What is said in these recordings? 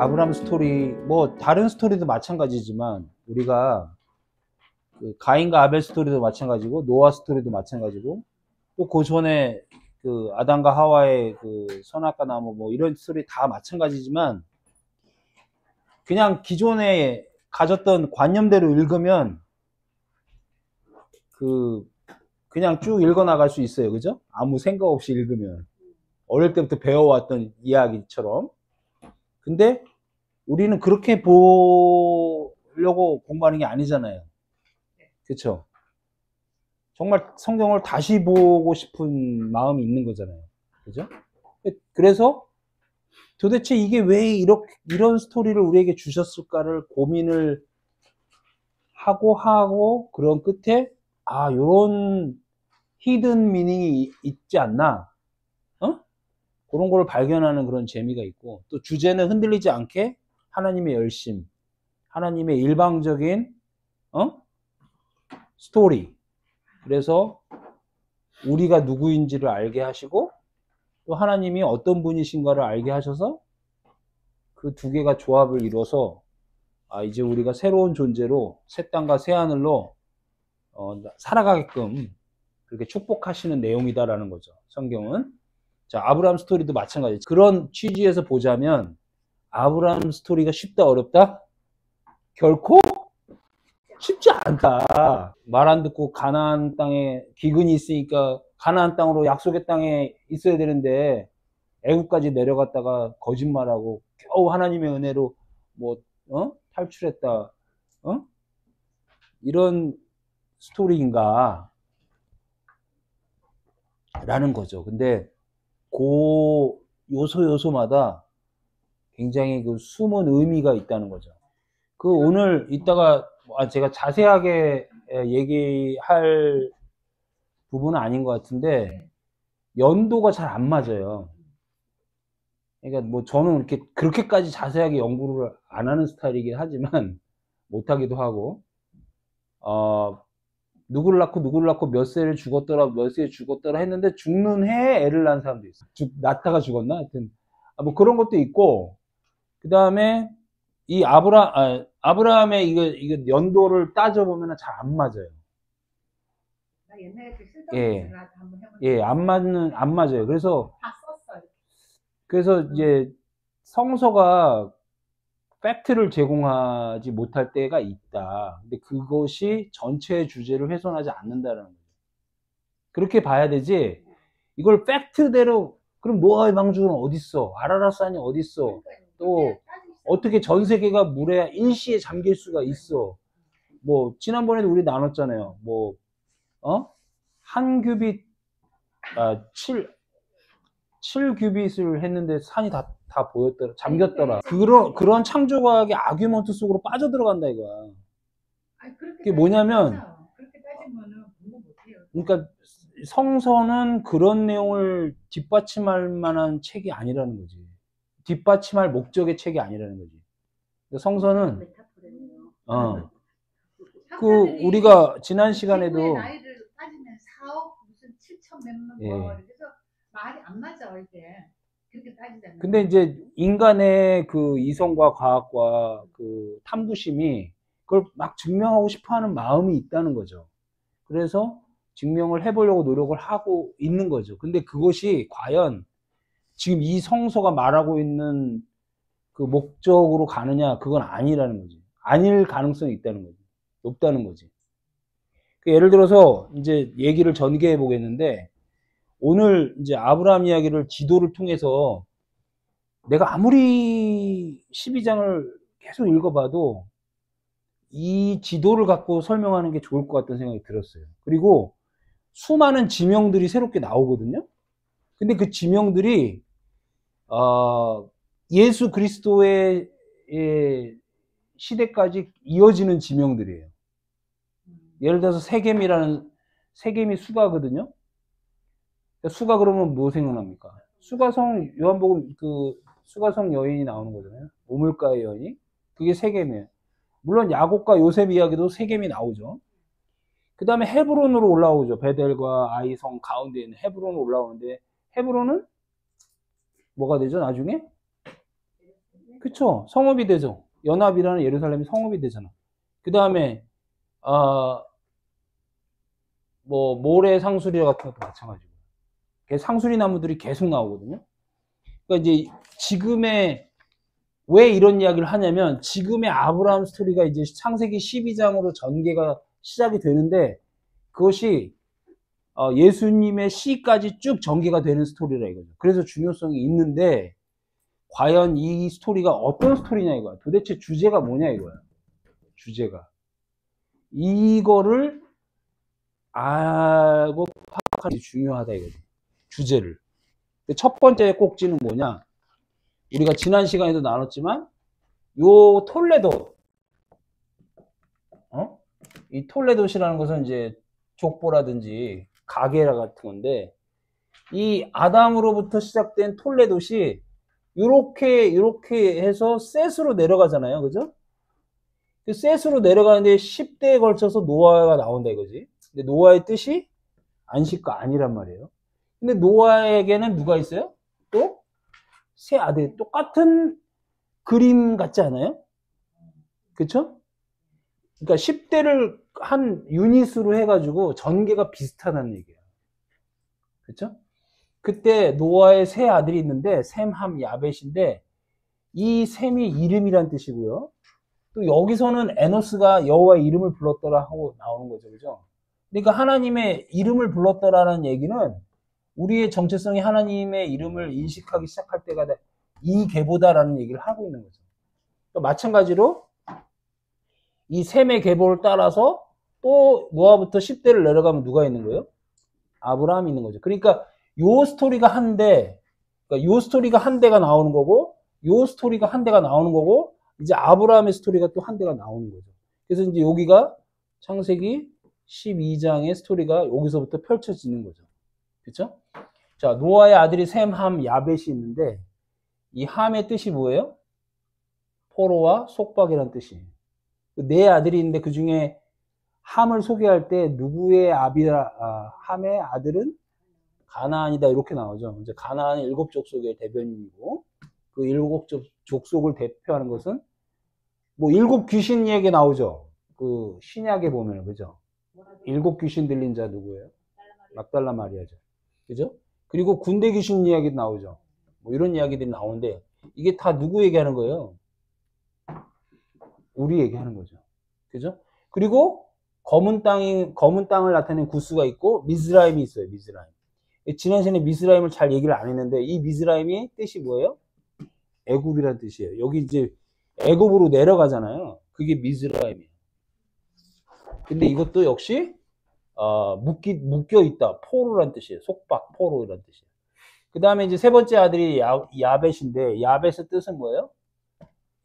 아브람 스토리, 뭐 다른 스토리도 마찬가지지만 우리가 그 가인과 아벨 스토리도 마찬가지고 노아 스토리도 마찬가지고 또 그 전에 그 아담과 하와의 그 선악과 나무 뭐 이런 스토리 다 마찬가지지만 그냥 기존에 가졌던 관념대로 읽으면 그냥 쭉 읽어 나갈 수 있어요. 그죠? 아무 생각 없이 읽으면 어릴 때부터 배워왔던 이야기처럼. 근데 우리는 그렇게 보려고 공부하는 게 아니잖아요. 그렇죠? 정말 성경을 다시 보고 싶은 마음이 있는 거잖아요. 그죠? 그래서 도대체 이게 왜 이런 스토리를 우리에게 주셨을까를 고민을 하고 그런 끝에 요런 히든 미닝이 있지 않나? 그런 걸 발견하는 그런 재미가 있고, 또 주제는 흔들리지 않게 하나님의 열심, 하나님의 일방적인 스토리. 그래서 우리가 누구인지를 알게 하시고 또 하나님이 어떤 분이신가를 알게 하셔서 그 두 개가 조합을 이뤄서 이제 우리가 새로운 존재로 새 땅과 새 하늘로 살아가게끔 그렇게 축복하시는 내용이다라는 거죠. 성경은. 자, 아브라함 스토리도 마찬가지. 그런 취지에서 보자면 아브라함 스토리가 쉽다 어렵다? 결코 쉽지 않다. 말 안 듣고 가나안 땅에 기근이 있으니까 가나안 땅으로 약속의 땅에 있어야 되는데 애국까지 내려갔다가 거짓말하고 겨우 하나님의 은혜로 탈출했다. 이런 스토리인가? 라는 거죠. 근데 그 요소마다 굉장히 그 숨은 의미가 있다는 거죠. 오늘 이따가 제가 자세하게 얘기할 부분은 아닌 것 같은데 연도가 잘 안 맞아요. 그러니까 저는 그렇게까지 자세하게 연구를 안 하는 스타일이긴 하지만 못하기도 하고 누구를 낳고 몇 세를 죽었더라 했는데 죽는 해에 애를 낳은 사람도 있어요. 낳다가 죽었나? 하여튼 그런 것도 있고, 그 다음에 이 아브라함의 이거 연도를 따져보면 잘 안 맞아요. 나 옛날에 예. 예, 안 맞아요. 그래서 다 썼어. 그래서 이제 성서가 팩트를 제공하지 못할 때가 있다. 근데 그것이 전체의 주제를 훼손하지 않는다는 거죠. 그렇게 봐야 되지. 이걸 팩트대로 그럼 노아의 방주는 어디 있어? 아라라산이 어디 있어? 또 어떻게 전 세계가 물에 일시에 잠길 수가 있어? 지난번에도 우리 나눴잖아요. 한 규빗 7규빗을 했는데 산이 다 보였더라. 잠겼더라. 그런 창조과학의 아규먼트 속으로 빠져들어간다 이거야. 그게 뭐냐면 그렇게 따지면은 공부 못해요. 그러니까 성서는 그런 내용을 뒷받침할 만한 책이 아니라는 거지. 뒷받침할 목적의 책이 아니라는 거지. 성서는 우리가 지난 시간에도 나이를 따지면 4억 무슨 7천 몇만 그래서 말이 안 맞아 이게. 그렇게 따지잖아요. 근데 이제 인간의 그 이성과 과학과 그 탐구심이 그걸 막 증명하고 싶어 하는 마음이 있다는 거죠. 그래서 증명을 해보려고 노력을 하고 있는 거죠. 근데 그것이 과연 지금 이 성서가 말하고 있는 그 목적으로 가느냐, 그건 아니라는 거지. 아닐 가능성이 있다는 거지. 높다는 거지. 예를 들어서 이제 얘기를 전개해 보겠는데, 오늘 이제 아브라함 이야기를 지도를 통해서 내가 아무리 12장을 계속 읽어봐도 이 지도를 갖고 설명하는 게 좋을 것 같다는 생각이 들었어요. 그리고 수많은 지명들이 새롭게 나오거든요. 근데 그 지명들이 예수 그리스도의 시대까지 이어지는 지명들이에요. 예를 들어서 세겜이 수가거든요. 수가 그러면 뭐 생각납니까? 수가성, 요한복음 수가성 여인이 나오는 거잖아요. 우물가의 여인이. 그게 세겜이에요. 물론 야곱과 요셉 이야기도 세겜이 나오죠. 그 다음에 헤브론으로 올라오죠. 베델과 아이성 가운데 있는 헤브론으로 올라오는데, 헤브론은 뭐가 되죠, 나중에? 그쵸? 성읍이 되죠. 연합이라는 예루살렘이 성읍이 되잖아. 그 다음에 뭐 모래 상수리 같은 것도 마찬가지고. 상수리 나무들이 계속 나오거든요. 그러니까 이제 지금의 왜 이런 이야기를 하냐면 지금의 아브라함 스토리가 이제 창세기 12장으로 전개가 시작이 되는데 그것이 예수님의 시까지 쭉 전개가 되는 스토리라 이거죠. 그래서 중요성이 있는데 과연 이 스토리가 어떤 스토리냐 이거야. 도대체 주제가 뭐냐 이거야. 주제가. 이거를 알고 파악하는 게 중요하다 이거죠. 주제를. 첫 번째 꼭지는 뭐냐. 우리가 지난 시간에도 나눴지만 요 톨레도 이 톨레도시라는 것은 이제 족보라든지 가게라 같은 건데 이 아담으로부터 시작된 톨레도시 요렇게 해서 셋으로 내려가잖아요. 그죠? 그 셋으로 내려가는데 10대에 걸쳐서 노아가 나온다 이거지. 근데 노아의 뜻이 안식과 아니란 말이에요. 근데 노아에게는 누가 있어요? 또 세 아들. 똑같은 그림 같지 않아요? 그쵸? 그러니까 10대를 한 유닛으로 해가지고 전개가 비슷하다는 얘기예요. 그쵸? 그때 노아의 세 아들이 있는데 셈, 함, 야벳인데 이 셈이 이름이란 뜻이고요. 또 여기서는 에노스가 여호와의 이름을 불렀더라 하고 나오는 거죠. 그죠? 그러니까 하나님의 이름을 불렀더라는 얘기는 우리의 정체성이 하나님의 이름을 인식하기 시작할 때가 이 계보다라는 얘기를 하고 있는 거죠. 또 마찬가지로 이 셈의 계보를 따라서 또 노아부터 10대를 내려가면 누가 있는 거예요? 아브라함이 있는 거죠. 그러니까 요 스토리가 한데, 그러니까 요 스토리가 한 대가 나오는 거고, 요 스토리가 한 대가 나오는 거고, 이제 아브라함의 스토리가 또 한 대가 나오는 거죠. 그래서 이제 여기가 창세기 12장의 스토리가 여기서부터 펼쳐지는 거죠. 그렇죠? 자, 노아의 아들이 셈, 함, 야벳이 있는데 이 함의 뜻이 뭐예요? 포로와 속박이라는 뜻이에요. 네 아들이 있는데 그 중에 함을 소개할 때 누구의 함의 아들은 가나안이다 이렇게 나오죠. 이제 가나안은 일곱 족속의 대변인이고 그 일곱 족속을 대표하는 것은 뭐 일곱 귀신 얘기 나오죠. 그 신약에 보면 그죠? 일곱 귀신 들린 자 누구예요? 막달라 마리아죠. 그죠? 그리고 군대 귀신 이야기 나오죠. 뭐 이런 이야기들이 나오는데 이게 다 누구 얘기하는 거예요? 우리 얘기하는 거죠. 그죠? 그리고 검은 땅을 나타내는 구스가 있고 미스라임이 있어요. 미스라임. 지난 시간에 미스라임을 잘 얘기를 안 했는데 이 미스라임이 뜻이 뭐예요? 애굽이라는 뜻이에요. 여기 이제 애굽으로 내려가잖아요. 그게 미스라임이에요. 근데 이것도 역시 묶여 있다. 포로란 뜻이에요. 속박, 포로란 뜻이에요. 그 다음에 이제 세 번째 아들이 야벳인데 야벳의 뜻은 뭐예요?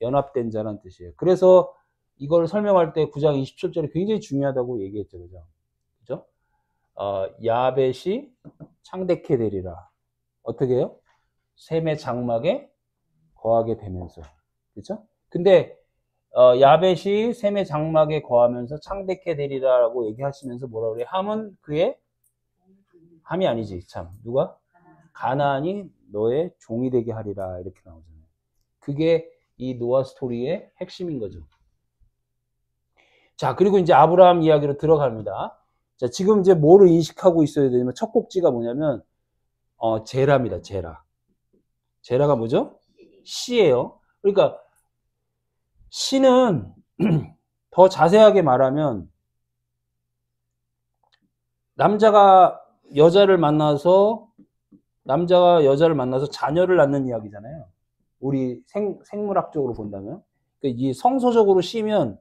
연합된 자란 뜻이에요. 그래서 이걸 설명할 때 9장 27절이 굉장히 중요하다고 얘기했죠. 그죠? 그죠? 야벳이 창대케 되리라. 어떻게 해요? 셈의 장막에 거하게 되면서. 그죠? 근데 야벳이 셈의 장막에 거하면서 창대케 되리라라고 얘기하시면서 뭐라 그래요? 함은 그의 함이 아니지. 참. 누가? 가나안이 너의 종이 되게 하리라. 이렇게 나오잖아요. 그게 이 노아 스토리의 핵심인 거죠. 자, 그리고 이제 아브라함 이야기로 들어갑니다. 자, 지금 이제 뭐를 인식하고 있어야 되냐면 첫 꼭지가 뭐냐면 제라입니다. 제라. 제라가 뭐죠? 씨예요. 그러니까 씨는 더 자세하게 말하면 남자가 여자를 만나서 자녀를 낳는 이야기잖아요. 우리 생물학적으로 본다면. 그러니까 이 성서적으로 씨면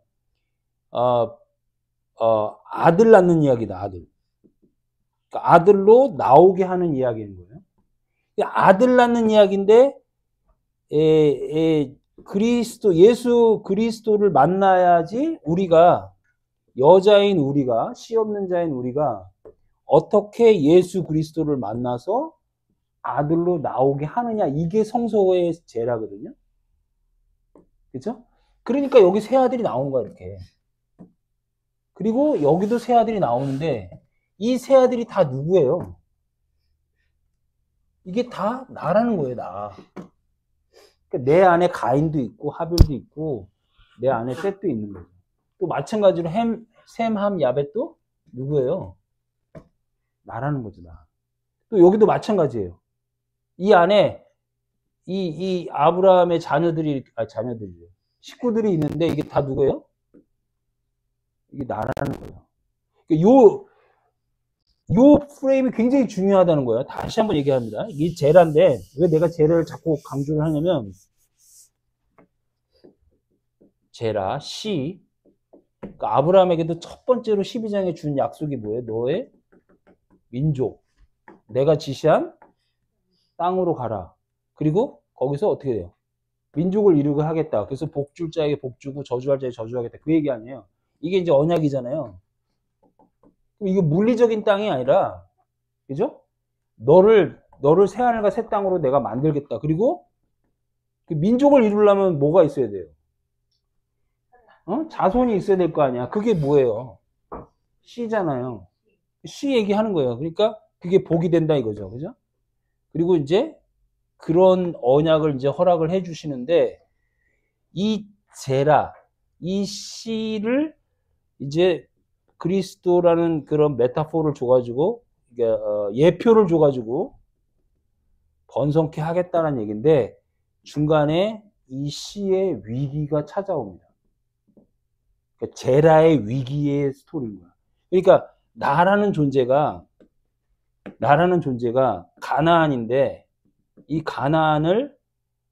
아들 낳는 이야기다. 아들. 그러니까 아들로 나오게 하는 이야기인 거예요. 아들 낳는 이야기인데 예수 그리스도를 만나야지 우리가 여자인 우리가 씨 없는 자인 우리가 어떻게 예수 그리스도를 만나서 아들로 나오게 하느냐 이게 성서의 제라거든요. 그렇죠? 그러니까 여기 세 아들이 나온 거야 이렇게. 그리고 여기도 세 아들이 나오는데 이 세 아들이 다 누구예요? 이게 다 나라는 거예요. 나. 그러니까 내 안에 가인도 있고 하벨도 있고 내 안에 셋도 있는 거죠. 또 마찬가지로 셈, 함, 야벳도 누구예요? 나라는 거죠. 나. 또 여기도 마찬가지예요. 이 안에 이 아브라함의 자녀들이 식구들이 있는데 이게 다 누구예요? 이게 나라는 거예요. 요 프레임이 굉장히 중요하다는 거예요. 다시 한번 얘기합니다. 이 제라인데 왜 내가 제라를 자꾸 강조를 하냐면 제라, 시 그러니까 아브라함에게도 첫 번째로 12장에 준 약속이 뭐예요? 너의 민족 내가 지시한 땅으로 가라. 그리고 거기서 어떻게 돼요? 민족을 이루게 하겠다. 그래서 복 줄 자에게 복 주고 저주할 자에게 저주하겠다. 그 얘기 아니에요. 이게 이제 언약이잖아요. 이거 물리적인 땅이 아니라, 그죠? 너를 새 하늘과 새 땅으로 내가 만들겠다. 그리고 그 민족을 이루려면 뭐가 있어야 돼요? 자손이 있어야 될 거 아니야. 그게 뭐예요? 씨잖아요. 씨 얘기하는 거예요. 그러니까 그게 복이 된다 이거죠. 그죠? 그리고 이제 그런 언약을 이제 허락을 해 주시는데 이 제라, 이 씨를 이제 그리스도라는 그런 메타포를 줘가지고 예표를 줘가지고 번성케 하겠다는 얘기인데 중간에 이 씨의 위기가 찾아옵니다. 그러니까 제라의 위기의 스토리인 거야. 그러니까 나라는 존재가 가나안인데 이 가나안을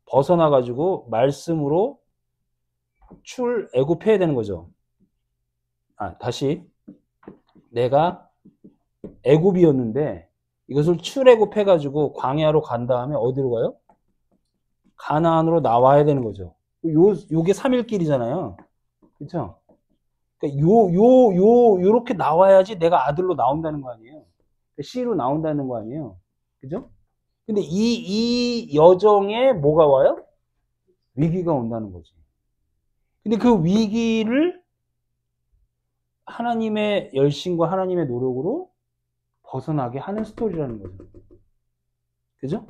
벗어나 가지고 말씀으로 출애굽해야 되는 거죠. 다시 내가 애굽이었는데 이것을 출애굽해 가지고 광야로 간 다음에 어디로 가요? 가나안으로 나와야 되는 거죠. 요게 3일 길이잖아요. 그렇죠? 그러니까 요렇게 나와야지 내가 아들로 나온다는 거 아니에요. C로 나온다는 거 아니에요. 그죠? 근데 이 여정에 뭐가 와요? 위기가 온다는 거지. 근데 그 위기를 하나님의 열심과 하나님의 노력으로 벗어나게 하는 스토리라는 거죠. 그죠?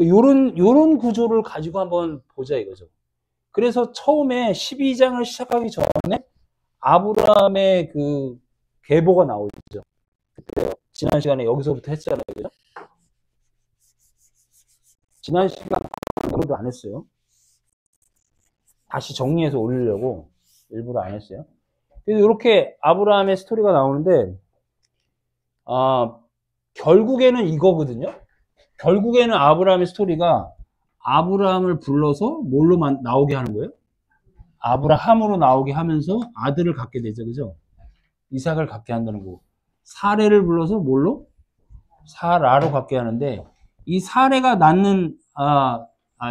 요런 구조를 가지고 한번 보자 이거죠. 그래서 처음에 12장을 시작하기 전에 아브라함의 그 계보가 나오죠. 그때 지난 시간에 여기서부터 했잖아요. 그죠? 지난 시간 아무도 안 했어요. 다시 정리해서 올리려고 일부러 안 했어요. 그래서 이렇게 아브라함의 스토리가 나오는데 결국에는 이거거든요. 결국에는 아브라함의 스토리가 아브라함을 불러서 뭘로 나오게 하는 거예요? 아브라함으로 나오게 하면서 아들을 갖게 되죠. 그죠? 이삭을 갖게 한다는 거고. 사레를 불러서 뭘로? 사라로 갖게 하는데 이 사레가 낳는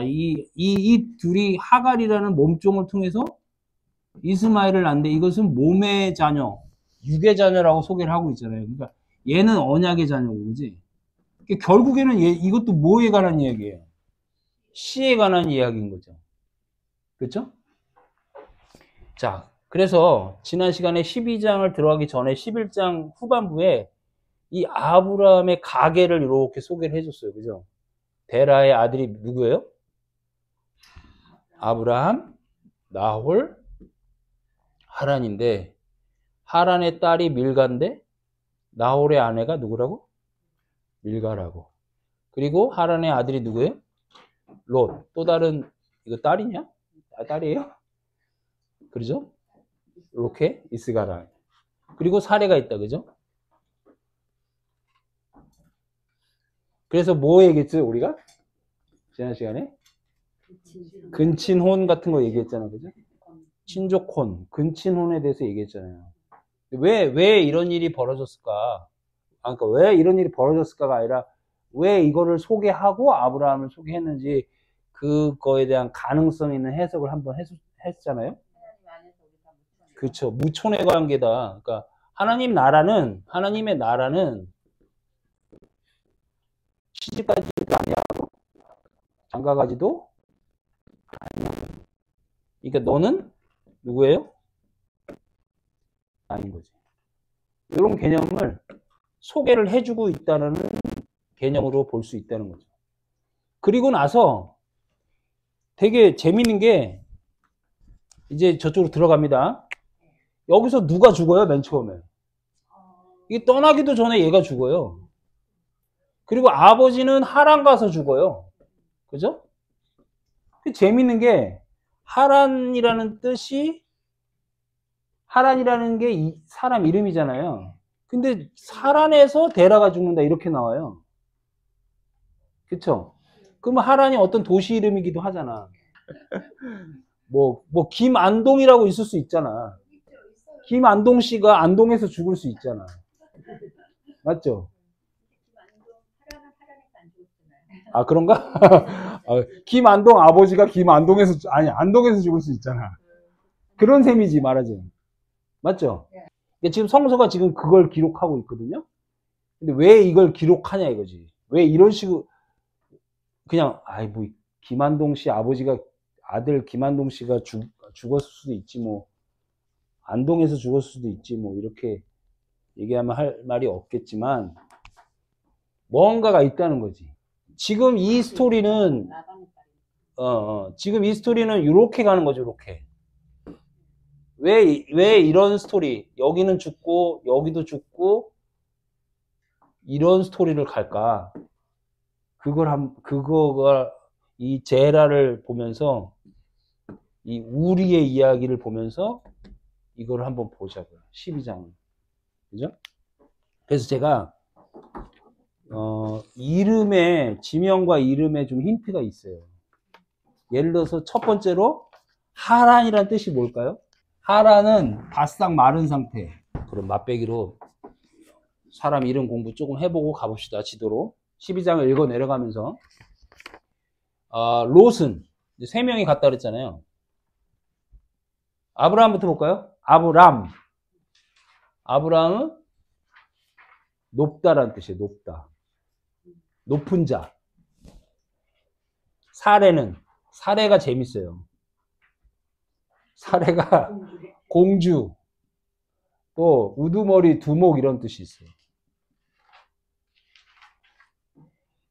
이 둘이 하갈이라는 몸종을 통해서 이스마엘을 낳는데 이것은 몸의 자녀, 육의 자녀라고 소개를 하고 있잖아요. 그러니까 얘는 언약의 자녀고, 그지? 결국에는 이것도 뭐에 관한 이야기예요? 씨에 관한 이야기인 거죠. 그렇죠? 자, 그래서 지난 시간에 12장을 들어가기 전에 11장 후반부에 이 아브라함의 가계를 이렇게 소개를 해줬어요. 그죠? 데라의 아들이 누구예요? 아브라함, 나홀, 하란인데 하란의 딸이 밀가인데 나홀의 아내가 누구라고? 밀가라고. 그리고 하란의 아들이 누구예요? 롯. 또 다른 이거 딸이냐? 딸이에요? 그러죠? 이렇게 이스가라. 그리고 사례가 있다. 그죠? 그래서 뭐 얘기했죠? 우리가? 지난 시간에? 근친혼 같은 거 얘기했잖아. 그죠? 친족혼, 근친혼에 대해서 얘기했잖아요. 왜 이런 일이 벌어졌을까? 그러니까 왜 이런 일이 벌어졌을까가 아니라 왜 이거를 소개하고 아브라함을 소개했는지 그거에 대한 가능성 있는 해석을 한번 했잖아요. 그렇죠. 무촌의 관계다. 그러니까 하나님의 나라는 시집가지도 아니하고 장가가지도 아니하고. 그러니까 너는 누구예요? 아닌 거지. 이런 개념을 소개를 해주고 있다는 개념으로 볼 수 있다는 거죠. 그리고 나서 되게 재밌는 게 이제 저쪽으로 들어갑니다. 여기서 누가 죽어요? 맨 처음에. 이게 떠나기도 전에 얘가 죽어요. 그리고 아버지는 하란 가서 죽어요. 그죠? 재밌는 게 하란이라는 뜻이 하란이라는 게 사람 이름이잖아요. 근데 하란에서 데라가 죽는다 이렇게 나와요. 그쵸? 그러면 하란이 어떤 도시 이름이기도 하잖아. 뭐 김안동이라고 있을 수 있잖아. 김안동 씨가 안동에서 죽을 수 있잖아. 맞죠? 아, 그런가? 김안동 아버지가 김안동에서, 아니, 안동에서 죽을 수 있잖아. 그런 셈이지, 말하자면. 맞죠? 지금 성서가 지금 그걸 기록하고 있거든요? 근데 왜 이걸 기록하냐 이거지. 왜 이런 식으로, 그냥, 김안동 씨 아들 김안동 씨가 죽었을 수도 있지, 뭐. 안동에서 죽었을 수도 있지, 뭐. 이렇게 얘기하면 할 말이 없겠지만, 뭔가가 있다는 거지. 지금 이 스토리는 지금 이 스토리는 이렇게 가는 거죠. 이렇게. 왜 이런 스토리, 여기는 죽고 여기도 죽고 이런 스토리를 갈까? 그거가 이 제라를 보면서 이 우리의 이야기를 보면서 이걸 한번 보자고요. 12장은. 그죠? 그래서 제가 지명과 이름에 좀 힌트가 있어요. 예를 들어서 첫 번째로 하란이란 뜻이 뭘까요? 하란은 바싹 마른 상태. 그럼 맛배기로 사람 이름 공부 조금 해보고 가봅시다. 지도로. 12장을 읽어 내려가면서 롯은 세 명이 갔다 그랬잖아요. 아브라함부터 볼까요? 아브라함은 높다라는 뜻이에요. 높다. 높은 자. 사례가 재밌어요. 사례가 공주, 또 우두머리, 두목 이런 뜻이 있어요.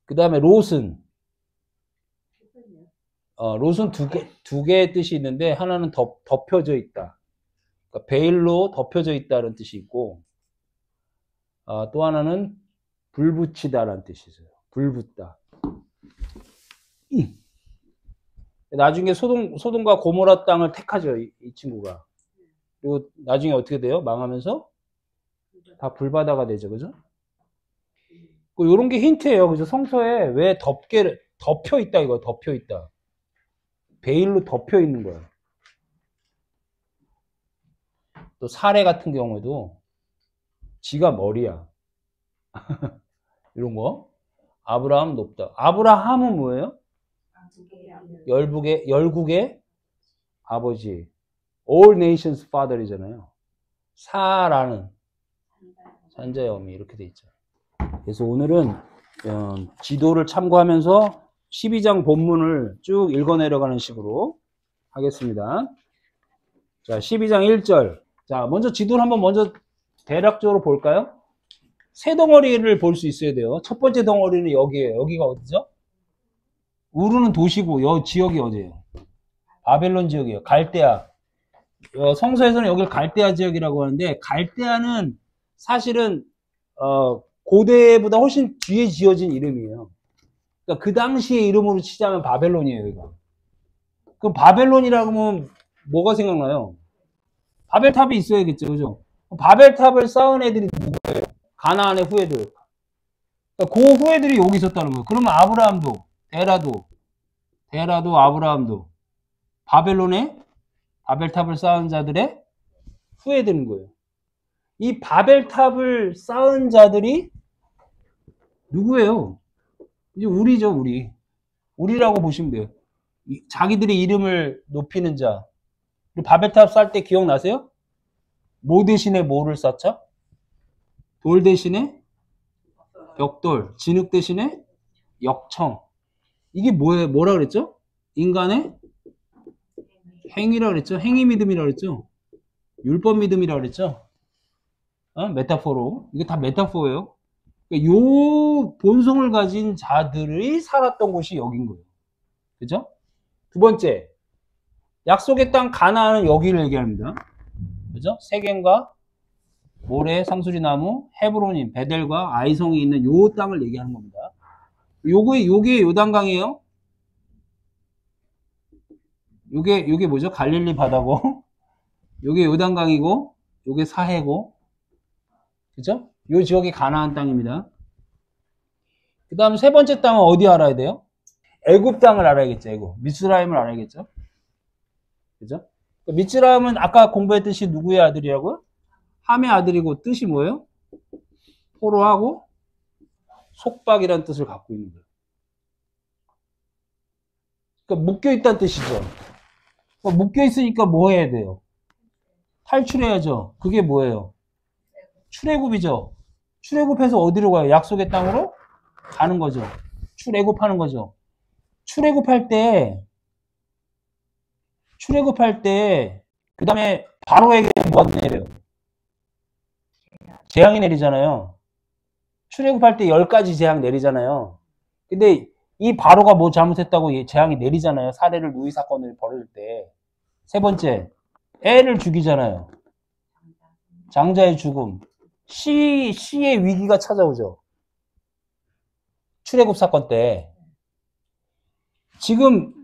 그 다음에 롯은 두 개의 뜻이 있는데 하나는 덮여져 있다. 그러니까 베일로 덮여져 있다는 뜻이 있고 또 하나는 불 붙이다라는 뜻이 있어요. 불 붙다. 나중에 소돔과 고모라 땅을 택하죠. 이 친구가. 그리고 나중에 어떻게 돼요? 망하면서 다 불바다가 되죠. 그죠? 이런 게 힌트예요. 그죠? 성서에 왜 덮여 있다 이거 덮여 있다. 베일로 덮여 있는 거예요. 또 사례 같은 경우에도 지가 머리야. 이런 거. 아브라함 높다. 아브라함은 뭐예요? 열국의 아버지. All nations father이잖아요. 사라는 산자의 어미 이렇게 돼 있죠. 그래서 오늘은 지도를 참고하면서 12장 본문을 쭉 읽어 내려가는 식으로 하겠습니다. 자, 12장 1절. 자, 먼저 지도를 한번 먼저 대략적으로 볼까요? 세 덩어리를 볼 수 있어야 돼요. 첫 번째 덩어리는 여기에요. 여기가 어디죠? 우르는 도시고, 지역이 어디예요? 바벨론 지역이에요. 갈대아. 성서에서는 여기를 갈대아 지역이라고 하는데, 갈대아는 사실은, 고대보다 훨씬 뒤에 지어진 이름이에요. 그러니까 그 당시의 이름으로 치자면 바벨론이에요, 여기가. 그럼 바벨론이라고 하면 뭐가 생각나요? 바벨탑이 있어야겠죠, 그죠? 바벨탑을 쌓은 애들이 누구예요? 가나안의 후예들. 그러니까 그 후예들이 여기 있었다는 거예요. 그러면 아브라함도, 데라도 아브라함도 바벨론에 바벨탑을 쌓은 자들의 후예들인 거예요. 이 바벨탑을 쌓은 자들이 누구예요? 이제 우리죠, 우리. 우리라고 보시면 돼요. 자기들의 이름을 높이는 자. 바벨탑 쌓을 때 기억나세요? 뭐 대신에 뭐를 쌓죠? 돌 대신에 벽돌, 진흙 대신에 역청. 이게 뭐라 그랬죠? 인간의 행위라 그랬죠? 행위 믿음이라 그랬죠? 율법 믿음이라 그랬죠? 메타포로. 이게 다 메타포예요. 그러니까 요 본성을 가진 자들이 살았던 곳이 여긴 거예요. 그죠? 두 번째, 약속의 땅 가나안은 여기를 얘기합니다. 그죠? 세겜과 모래, 상수리나무, 헤브론인, 베델과 아이성이 있는 요 땅을 얘기하는 겁니다. 요게 요단강이에요. 요게 뭐죠? 갈릴리 바다고, 요게 요단강이고, 요게 사해고, 그죠? 요 지역이 가나안 땅입니다. 그 다음 세 번째 땅은 어디 알아야 돼요? 애굽 땅을 알아야겠죠. 애굽. 미스라임을 알아야겠죠. 그죠? 미스라임은 아까 공부했듯이 누구의 아들이라고요? 함의 아들이고 뜻이 뭐예요? 포로하고 속박이라는 뜻을 갖고 있는 거예요. 그러니까 묶여있다는 뜻이죠. 그러니까 묶여있으니까 뭐 해야 돼요? 탈출해야죠. 그게 뭐예요? 출애굽이죠. 출애굽해서 어디로 가요? 약속의 땅으로 가는 거죠. 출애굽하는 거죠. 출애굽할 때 그 다음에 바로에게 뭐가 내려요? 재앙이 내리잖아요. 출애굽할 때 10가지 재앙 내리잖아요. 근데 이 바로가 뭐 잘못했다고 재앙이 내리잖아요. 사례를 누이 사건을 벌일 때. 세 번째, 애를 죽이잖아요. 장자의 죽음. 시의 위기가 찾아오죠. 출애굽 사건 때. 지금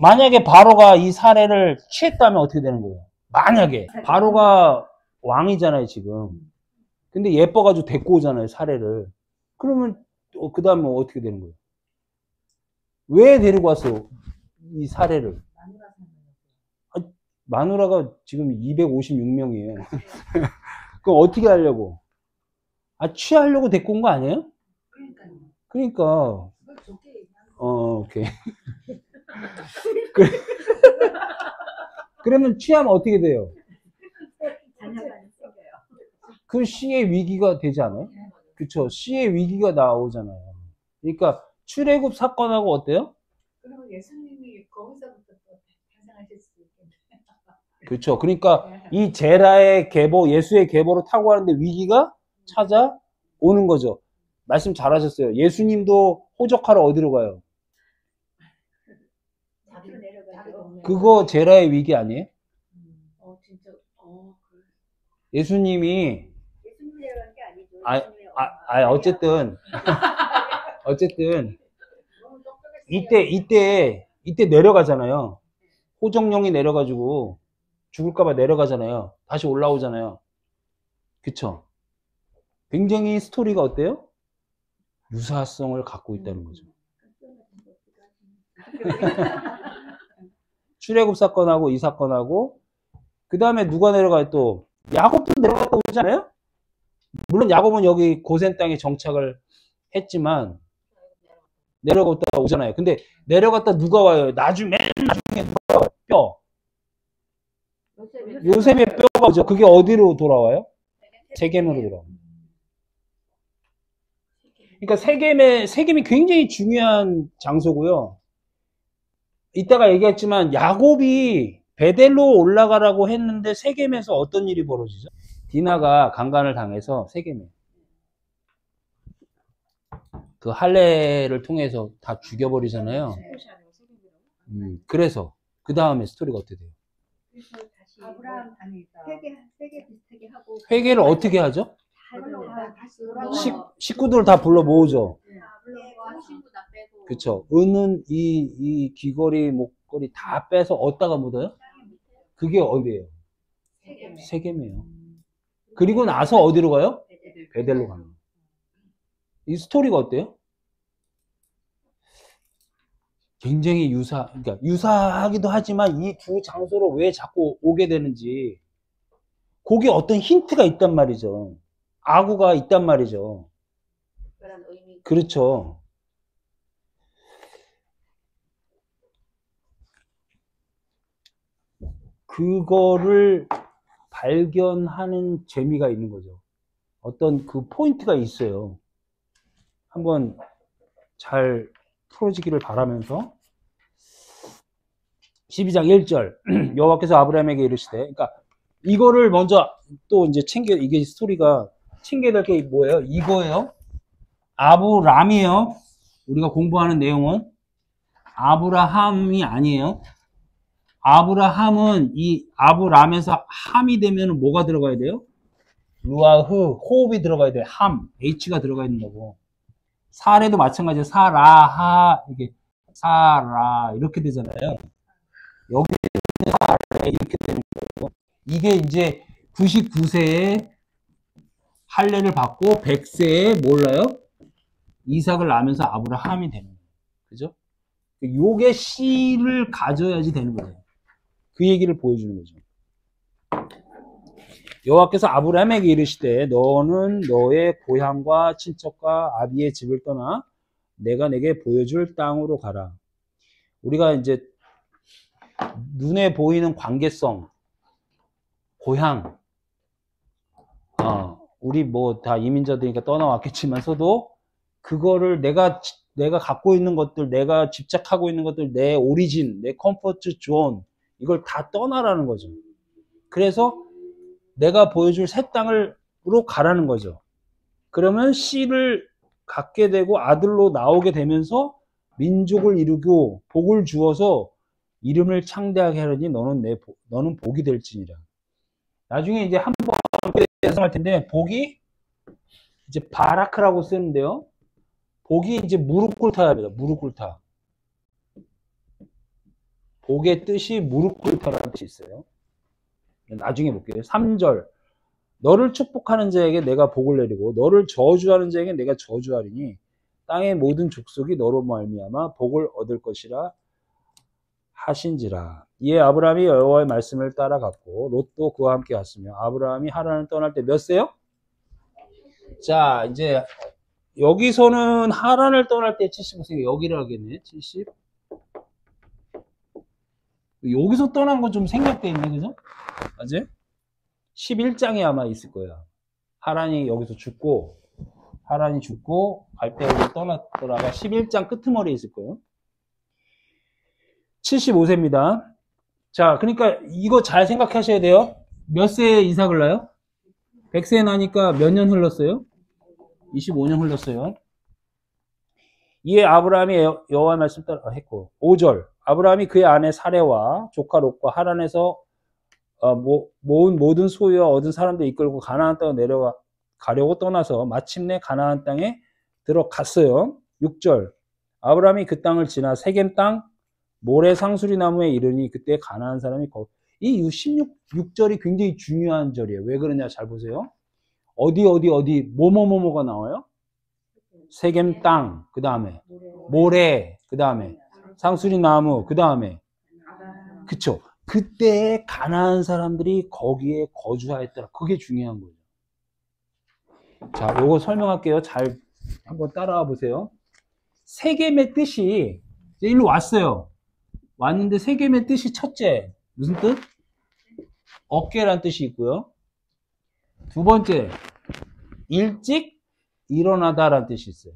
만약에 바로가 이 사례를 취했다면 어떻게 되는 거예요? 만약에 바로가 왕이잖아요 지금. 근데 예뻐가지고 데리고 오잖아요 사례를. 그러면 그 다음에 어떻게 되는 거예요? 왜 데리고 왔어요 이 사례를? 마누라가 지금 256명이에요. 그럼 어떻게 하려고? 취하려고 데리고 온 거 아니에요? 그러니까. 오케이. 그러면 취하면 어떻게 돼요? 그 시의 위기가 되지 않아요? 그쵸. 시의 위기가 나오잖아요. 그러니까 출애굽 사건하고 어때요? 그리고 예수님이 거기서부터 또 탄생하실 수도 있겠네. 그렇죠. 그러니까 이 제라의 계보, 예수의 계보로 타고 가는데 위기가 찾아오는 거죠. 말씀 잘하셨어요. 예수님도 호적하러 어디로 가요? 그거 제라의 위기 아니에요? 진짜. 예수님이 내려간 게 아니죠. 어쨌든 이때 내려가잖아요. 호정령이 내려가지고 죽을까봐 내려가잖아요. 다시 올라오잖아요. 그쵸? 굉장히 스토리가 어때요? 유사성을 갖고 있다는 거죠. 출애굽 사건하고 이 사건하고 그 다음에 누가 내려가요 또? 야곱도 내려갔다 오잖아요? 물론 야곱은 여기 고센 땅에 정착을 했지만 내려갔다 오잖아요. 근데 내려갔다 누가 와요? 맨 나중에 누가 와요? 뼈. 요셉의 뼈가 오죠. 그게 어디로 돌아와요? 세겜으로 돌아와요. 그러니까 세겜이 굉장히 중요한 장소고요. 이따가 얘기했지만 야곱이 베델로 올라가라고 했는데 세겜에서 어떤 일이 벌어지죠? 디나가 강간을 당해서 세겜에 그 할례를 통해서 다 죽여버리잖아요. 그래서 그 다음에 스토리가 어떻게 돼요? 아브라함 회개 비슷하게 하고 회개를 어떻게 하죠? 식구들을 다 불러 모으죠. 그쵸. 은은 이 귀걸이, 목걸이 다 빼서 어디다가 묻어요? 그게 어디예요? 세겜이에요. 그리고 나서 어디로 가요? 베델로 가는 거예요. 이 스토리가 어때요? 굉장히 그러니까 유사하기도 하지만 이 두 장소로 왜 자꾸 오게 되는지 거기에 어떤 힌트가 있단 말이죠. 아구가 있단 말이죠. 그렇죠. 그거를 발견하는 재미가 있는 거죠. 어떤 그 포인트가 있어요. 한번 잘 풀어지기를 바라면서 12장 1절 여호와께서 아브라함에게 이르시되, 그러니까 이거를 먼저 또 이제 이게 스토리가 챙겨야 될 게 뭐예요? 이거예요. 아브람이에요. 우리가 공부하는 내용은 아브라함이 아니에요. 아브라함은 이 아브람에서 함이 되면 뭐가 들어가야 돼요? 루아흐, 호흡이 들어가야 돼요. 함, H가 들어가 있는 거고. 사례도 마찬가지예요. 사라하, 이게 사라, 이렇게 되잖아요. 여기 이렇게 되는 거고. 이게 이제 99세에 할례를 받고 100세에 몰라요? 이삭을 낳으면서 아브라함이 되는 거예요. 그죠? 요게 씨를 가져야지 되는 거예요. 그 얘기를 보여주는 거죠. 여호와께서 아브라함에게 이르시되 너는 너의 고향과 친척과 아비의 집을 떠나 내가 내게 보여줄 땅으로 가라. 우리가 이제 눈에 보이는 관계성, 고향, 우리 뭐 다 이민자들이니까 떠나왔겠지만서도 그거를 내가 갖고 있는 것들, 내가 집착하고 있는 것들, 내 오리진, 내 컴포트 존, 이걸 다 떠나라는 거죠. 그래서 내가 보여줄 새 땅으로 가라는 거죠. 그러면 씨를 갖게 되고 아들로 나오게 되면서 민족을 이루고 복을 주어서 이름을 창대하게 하려니 너는 복이 될지니라. 나중에 이제 한번 예상할 텐데 복이 이제 바라크라고 쓰는데요. 복이 이제 무릎 꿇다야 합니다. 무릎 꿇다. 복의 뜻이 무릎 꿇다라는 뜻이 있어요. 나중에 볼게요. 3절. 너를 축복하는 자에게 내가 복을 내리고 너를 저주하는 자에게 내가 저주하리니 땅의 모든 족속이 너로 말미암아 복을 얻을 것이라 하신지라. 이에 아브라함이 여호와의 말씀을 따라갔고 롯도 그와 함께 갔으며 아브라함이 하란을 떠날 때 몇 세요? 자, 이제 여기서는 하란을 떠날 때 75세, 여기를 하겠네. 70. 여기서 떠난 건 좀 생략돼 있네, 그죠? 맞지? 11장에 아마 있을 거야. 하란이 여기서 죽고 갈 때 여기 떠났더라가 11장 끄트머리에 있을 거예요. 75세입니다. 자, 그러니까 이거 잘 생각하셔야 돼요. 몇 세에 이삭을 낳아요? 100세에 나니까 몇 년 흘렀어요? 25년 흘렀어요. 이에 아브라함이 여호와의 말씀 따라 했고 5절. 아브라함이 그의 아내 사레와 조카 롯과 하란에서 모은 모든 소유와 얻은 사람들 이끌고 가나안 땅에 내려가려고 떠나서 마침내 가나안 땅에 들어갔어요. 6절. 아브라함이 그 땅을 지나 세겜 땅 모래 상수리 나무에 이르니 그때 가나안 사람이 이 16절이 굉장히 중요한 절이에요. 왜 그러냐 잘 보세요. 어디 뭐가 나와요? 세겜 땅, 그 다음에 모래, 그 다음에 상수리 나무, 그 다음에 그쵸. 그때 가나안 사람들이 거기에 거주하였더라. 그게 중요한 거예요. 자, 요거 설명할게요. 잘 한번 따라와 보세요. 세겜의 뜻이 이제 일로 왔어요. 왔는데 세겜의 뜻이 첫째 무슨 뜻? 어깨란 뜻이 있고요. 두 번째 일찍 일어나다라는 뜻이 있어요.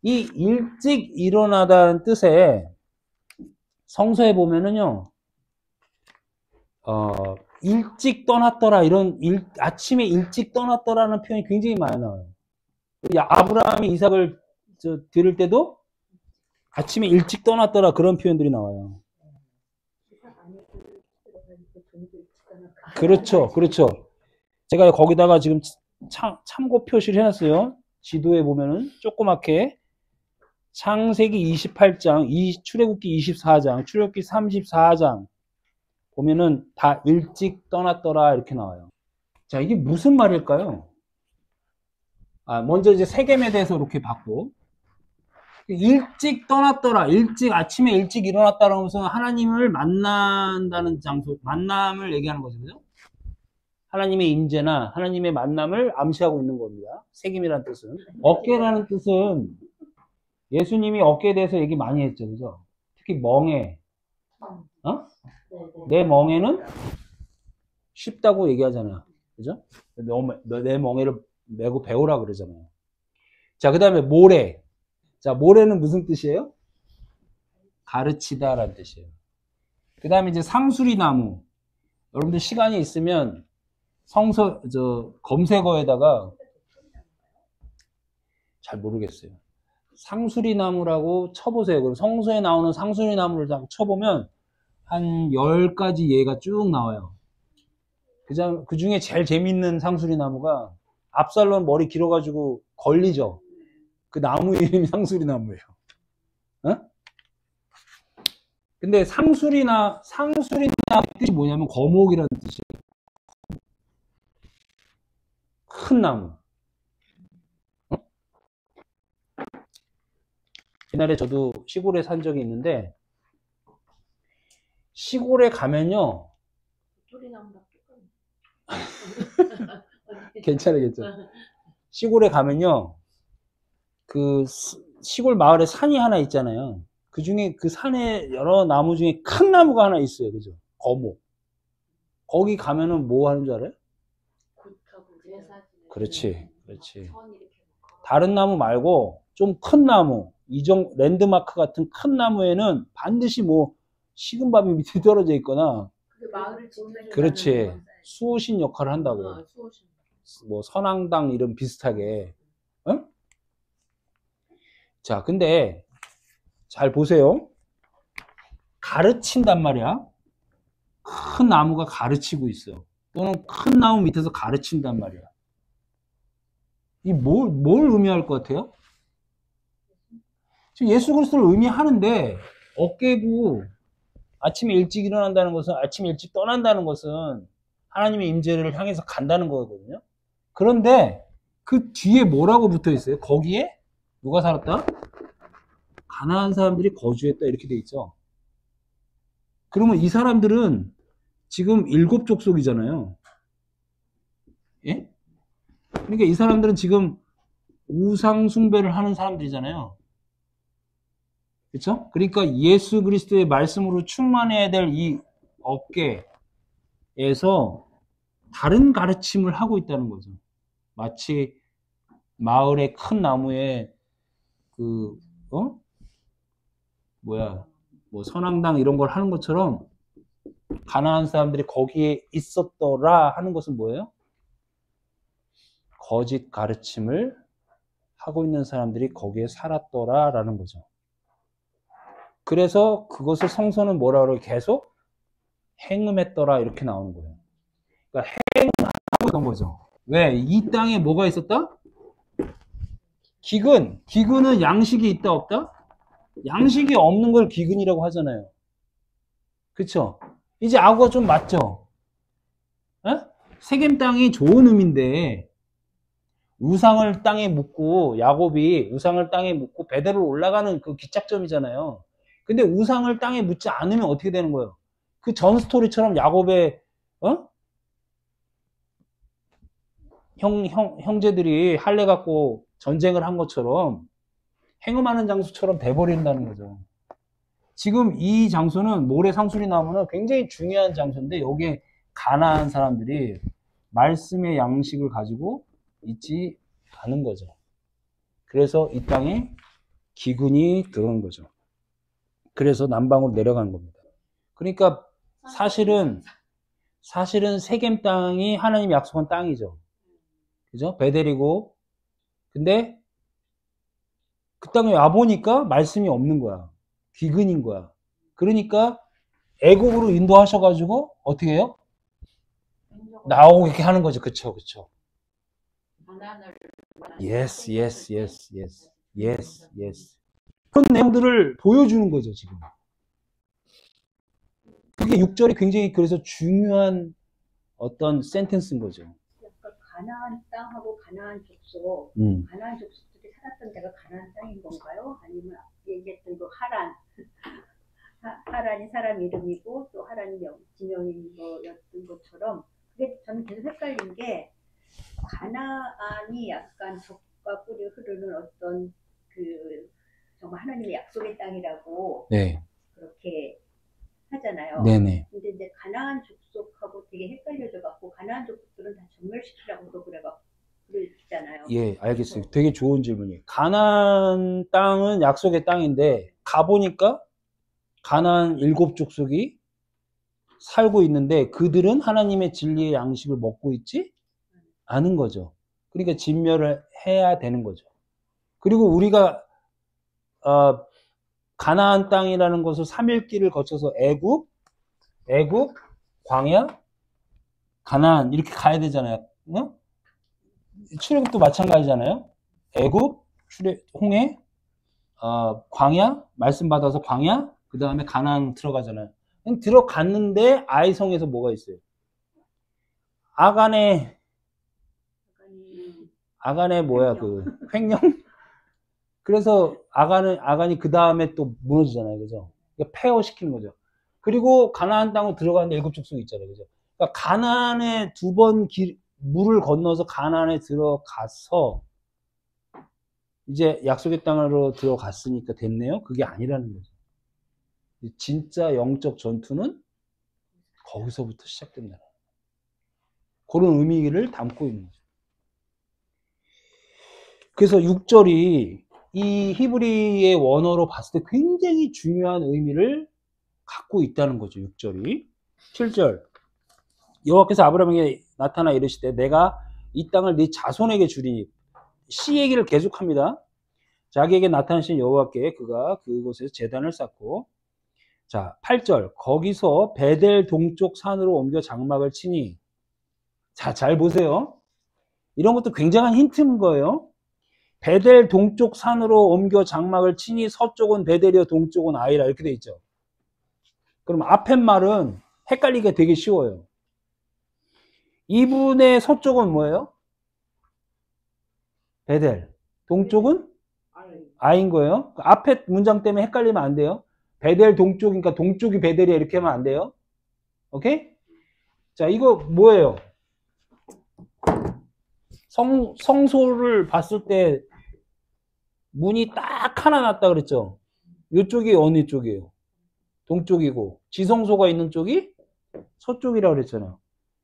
이 일찍 일어나다는 뜻에 성서에 보면은요, 일찍 떠났더라, 아침에 일찍 떠났더라는 표현이 굉장히 많이 나와요. 아브라함이 이삭을 들을 때도 아침에 일찍 떠났더라 그런 표현들이 나와요. 그렇죠. 제가 거기다가 지금 참고 표시를 해놨어요. 지도에 보면은 조그맣게 창세기 28장, 출애굽기 24장, 출애굽기 34장 보면은 다 일찍 떠났더라 이렇게 나와요. 자, 이게 무슨 말일까요? 먼저 이제 세겜에 대해서 이렇게 봤고 일찍 떠났더라, 아침에 일찍 일어났다라는 것은 하나님을 만난다는 장소, 만남을 얘기하는 거죠, 그죠? 하나님의 임재나 하나님의 만남을 암시하고 있는 겁니다. 세겜이라는 뜻은. 어깨라는 뜻은 예수님이 어깨에 대해서 얘기 많이 했죠, 그죠? 특히 멍에, 내 멍에는 쉽다고 얘기하잖아요, 그죠? 내 멍에를 메고 배우라 그러잖아요. 자, 그 다음에 모래. 자, 모래는 무슨 뜻이에요? 가르치다라는 뜻이에요. 그 다음에 이제 상수리 나무. 여러분들 시간이 있으면 검색어에다가 잘 모르겠어요. 상수리나무라고 쳐보세요. 그럼 성서에 나오는 상수리나무를 딱 쳐보면 한 10가지 예가 쭉 나와요. 그 중에 제일 재밌는 상수리나무가 압살롬 머리 길어가지고 걸리죠. 그 나무 이름이 상수리나무예요. 어? 근데 상수리나무 뜻이 뭐냐면 거목이라는 뜻이에요. 큰 나무. 어? 옛날에 저도 시골에 산 적이 있는데 시골에 가면요. 괜찮아. 시골에 가면요. 그 시골 마을에 산이 하나 있잖아요. 그 중에 그 산에 여러 나무 중에 큰 나무가 하나 있어요. 그죠? 거목. 거기 가면은 뭐 하는 줄 알아요? 그렇지. 다른 나무 말고 좀 큰 나무, 랜드마크 같은 큰 나무에는 반드시 뭐 식은 밥이 밑에 떨어져 있거나, 그렇지. 수호신 역할을 한다고. 뭐 선앙당 이름 비슷하게. 응? 자, 근데 잘 보세요. 가르친단 말이야. 큰 나무가 가르치고 있어. 또는 큰 나무 밑에서 가르친단 말이야. 이 뭘 의미할 것 같아요? 지금 예수 그리스도를 의미하는데 어깨고 아침에 일찍 일어난다는 것은, 아침에 일찍 떠난다는 것은 하나님의 임재를 향해서 간다는 거거든요. 그런데 그 뒤에 뭐라고 붙어 있어요? 거기에 누가 살았다? 가나안 사람들이 거주했다 이렇게 돼 있죠. 그러면 이 사람들은 지금 7족속이잖아요. 예? 그러니까 이 사람들은 지금 우상 숭배를 하는 사람들이잖아요. 그렇죠? 그러니까 예수 그리스도의 말씀으로 충만해야 될 이 어깨에서 다른 가르침을 하고 있다는 거죠. 마치 마을의 큰 나무에 뭐 선앙당 이런 걸 하는 것처럼 가나안 사람들이 거기에 있었더라 하는 것은 뭐예요? 거짓 가르침을 하고 있는 사람들이 거기에 살았더라 라는 거죠. 그래서 그것을 성서는 뭐라 그래요? 계속 행음했더라 이렇게 나오는 거예요. 그러니까 행음하고 있던 거죠. 왜? 이 땅에 뭐가 있었다? 기근은 양식이 있다 없다? 양식이 없는 걸 기근이라고 하잖아요. 그쵸? 이제 악어가 좀 맞죠? 에? 세겜 땅이 좋은 의미인데 우상을 땅에 묻고 야곱이 우상을 땅에 묻고 베델로 올라가는 그 기착점이잖아요. 근데 우상을 땅에 묻지 않으면 어떻게 되는 거예요? 그 전 스토리처럼 야곱의 형제들이 할례 갖고 전쟁을 한 것처럼 행음하는 장소처럼 돼버린다는 거죠. 지금 이 장소는 모래 상수리 나무는 굉장히 중요한 장소인데 여기에 가나안 사람들이 말씀의 양식을 가지고 있지 않은 거죠. 그래서 이 땅에 기근이 들어온 거죠. 그래서 남방으로 내려가는 겁니다. 그러니까 사실은 세겜 땅이 하나님이 약속한 땅이죠. 그죠? 베델이고. 근데 그 땅에 와보니까 말씀이 없는 거야. 기근인 거야. 그러니까 애국으로 인도하셔가지고 어떻게 해요? 나오고 이렇게 하는 거죠. 그쵸. Yes. 그런 내용들을 보여주는 거죠, 지금. 그게 6절이 굉장히 그래서 중요한 어떤 센텐스인 거죠. 가나안 땅하고 가나안 가나안 족속들이 살았던 데가 가나안 땅인 건가요? 아니면 얘기했던 그 하란이 사람 이름이고 또 하란이 지명인 거였던 것처럼 그게 저는 계속 헷갈린 게 가나안이 약간 젖과 꿀이 흐르는 어떤 그 정말 하나님의 약속의 땅이라고 그렇게 하잖아요. 네네. 근데 이제 가나안 족속하고 되게 헷갈려져 갖고 가나안 족속들은 다 전멸시키라고도 그러잖아요. 예, 알겠어요. 되게 좋은 질문이에요. 가나안 땅은 약속의 땅인데 가보니까 가나안 7족속이 살고 있는데 그들은 하나님의 진리의 양식을 먹고 있지 않은 거죠. 그러니까 진멸을 해야 되는 거죠. 그리고 우리가 가나안 땅이라는 것을 3일길을 거쳐서 애굽, 광야, 가나안 이렇게 가야 되잖아요. 어? 출애굽도 마찬가지잖아요. 애굽, 홍해, 광야, 말씀 받아서 광야, 그 다음에 가나안 들어가잖아요. 들어갔는데 아이성에서 뭐가 있어요? 아간의 뭐야 그 횡령? 그래서 아간이 그 다음에 또 무너지잖아요, 그죠? 그러니까 폐허시키는 거죠. 그리고 가나안 땅으로 들어가는 일곱 족속이 있잖아요, 그죠? 그러니까 가나안에 두 번 물을 건너서 가나안에 들어가서 이제 약속의 땅으로 들어갔으니까 됐네요. 그게 아니라는 거죠. 진짜 영적 전투는 거기서부터 시작된다. 그런 의미를 담고 있는 거죠. 그래서 6절이 이 히브리의 원어로 봤을 때 굉장히 중요한 의미를 갖고 있다는 거죠. 6절이. 7절. 여호와께서 아브라함에게 나타나 이르시되 내가 이 땅을 네 자손에게 주리니. 시 얘기를 계속합니다. 자기에게 나타나신 여호와께 그가 그곳에서 제단을 쌓고, 자 8절. 거기서 베델 동쪽 산으로 옮겨 장막을 치니. 자, 잘 보세요. 이런 것도 굉장한 힌트인 거예요. 베델 동쪽 산으로 옮겨 장막을 치니 서쪽은 베델이요 동쪽은 아이라 이렇게 돼 있죠. 그럼 앞에 말은 헷갈리기가 되게 쉬워요. 이분의 서쪽은 뭐예요? 베델. 동쪽은 아이인 거예요. 앞에 문장 때문에 헷갈리면 안 돼요. 베델 동쪽이니까 동쪽이 베델이야 이렇게 하면 안 돼요. 오케이? 자, 이거 뭐예요? 성소를 봤을 때 문이 딱 하나 났다 그랬죠. 이쪽이 어느 쪽이에요? 동쪽이고 지성소가 있는 쪽이 서쪽이라고 그랬잖아요.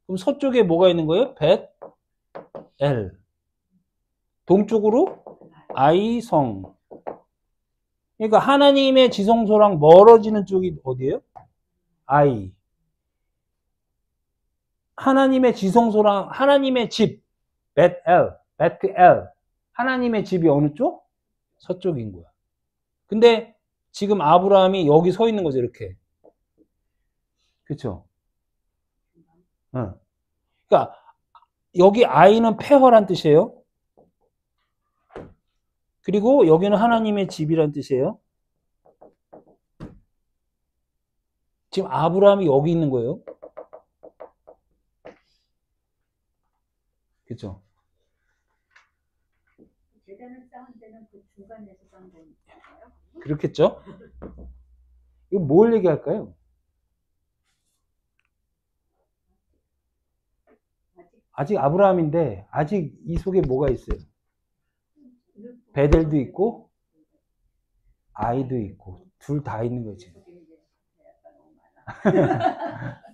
그럼 서쪽에 뭐가 있는 거예요? 벳엘. 동쪽으로 아이성. 그러니까 하나님의 지성소랑 멀어지는 쪽이 어디예요? 아이. 하나님의 지성소랑 하나님의 집 벳엘. 하나님의 집이 어느 쪽? 서쪽인 거야. 근데 지금 아브라함이 여기 서 있는 거죠, 이렇게. 그쵸? 응. 그러니까 여기 아이는 폐허란 뜻이에요. 그리고 여기는 하나님의 집이란 뜻이에요. 지금 아브라함이 여기 있는 거예요. 그쵸? 재단을 쌓은 데는 그 중간에서 쌓은 건가요? 그렇겠죠? 이거 뭘 얘기할까요? 아직 아브라함인데 아직 이 속에 뭐가 있어요? 베델도 있고 아이도 있고 둘 다 있는 거지.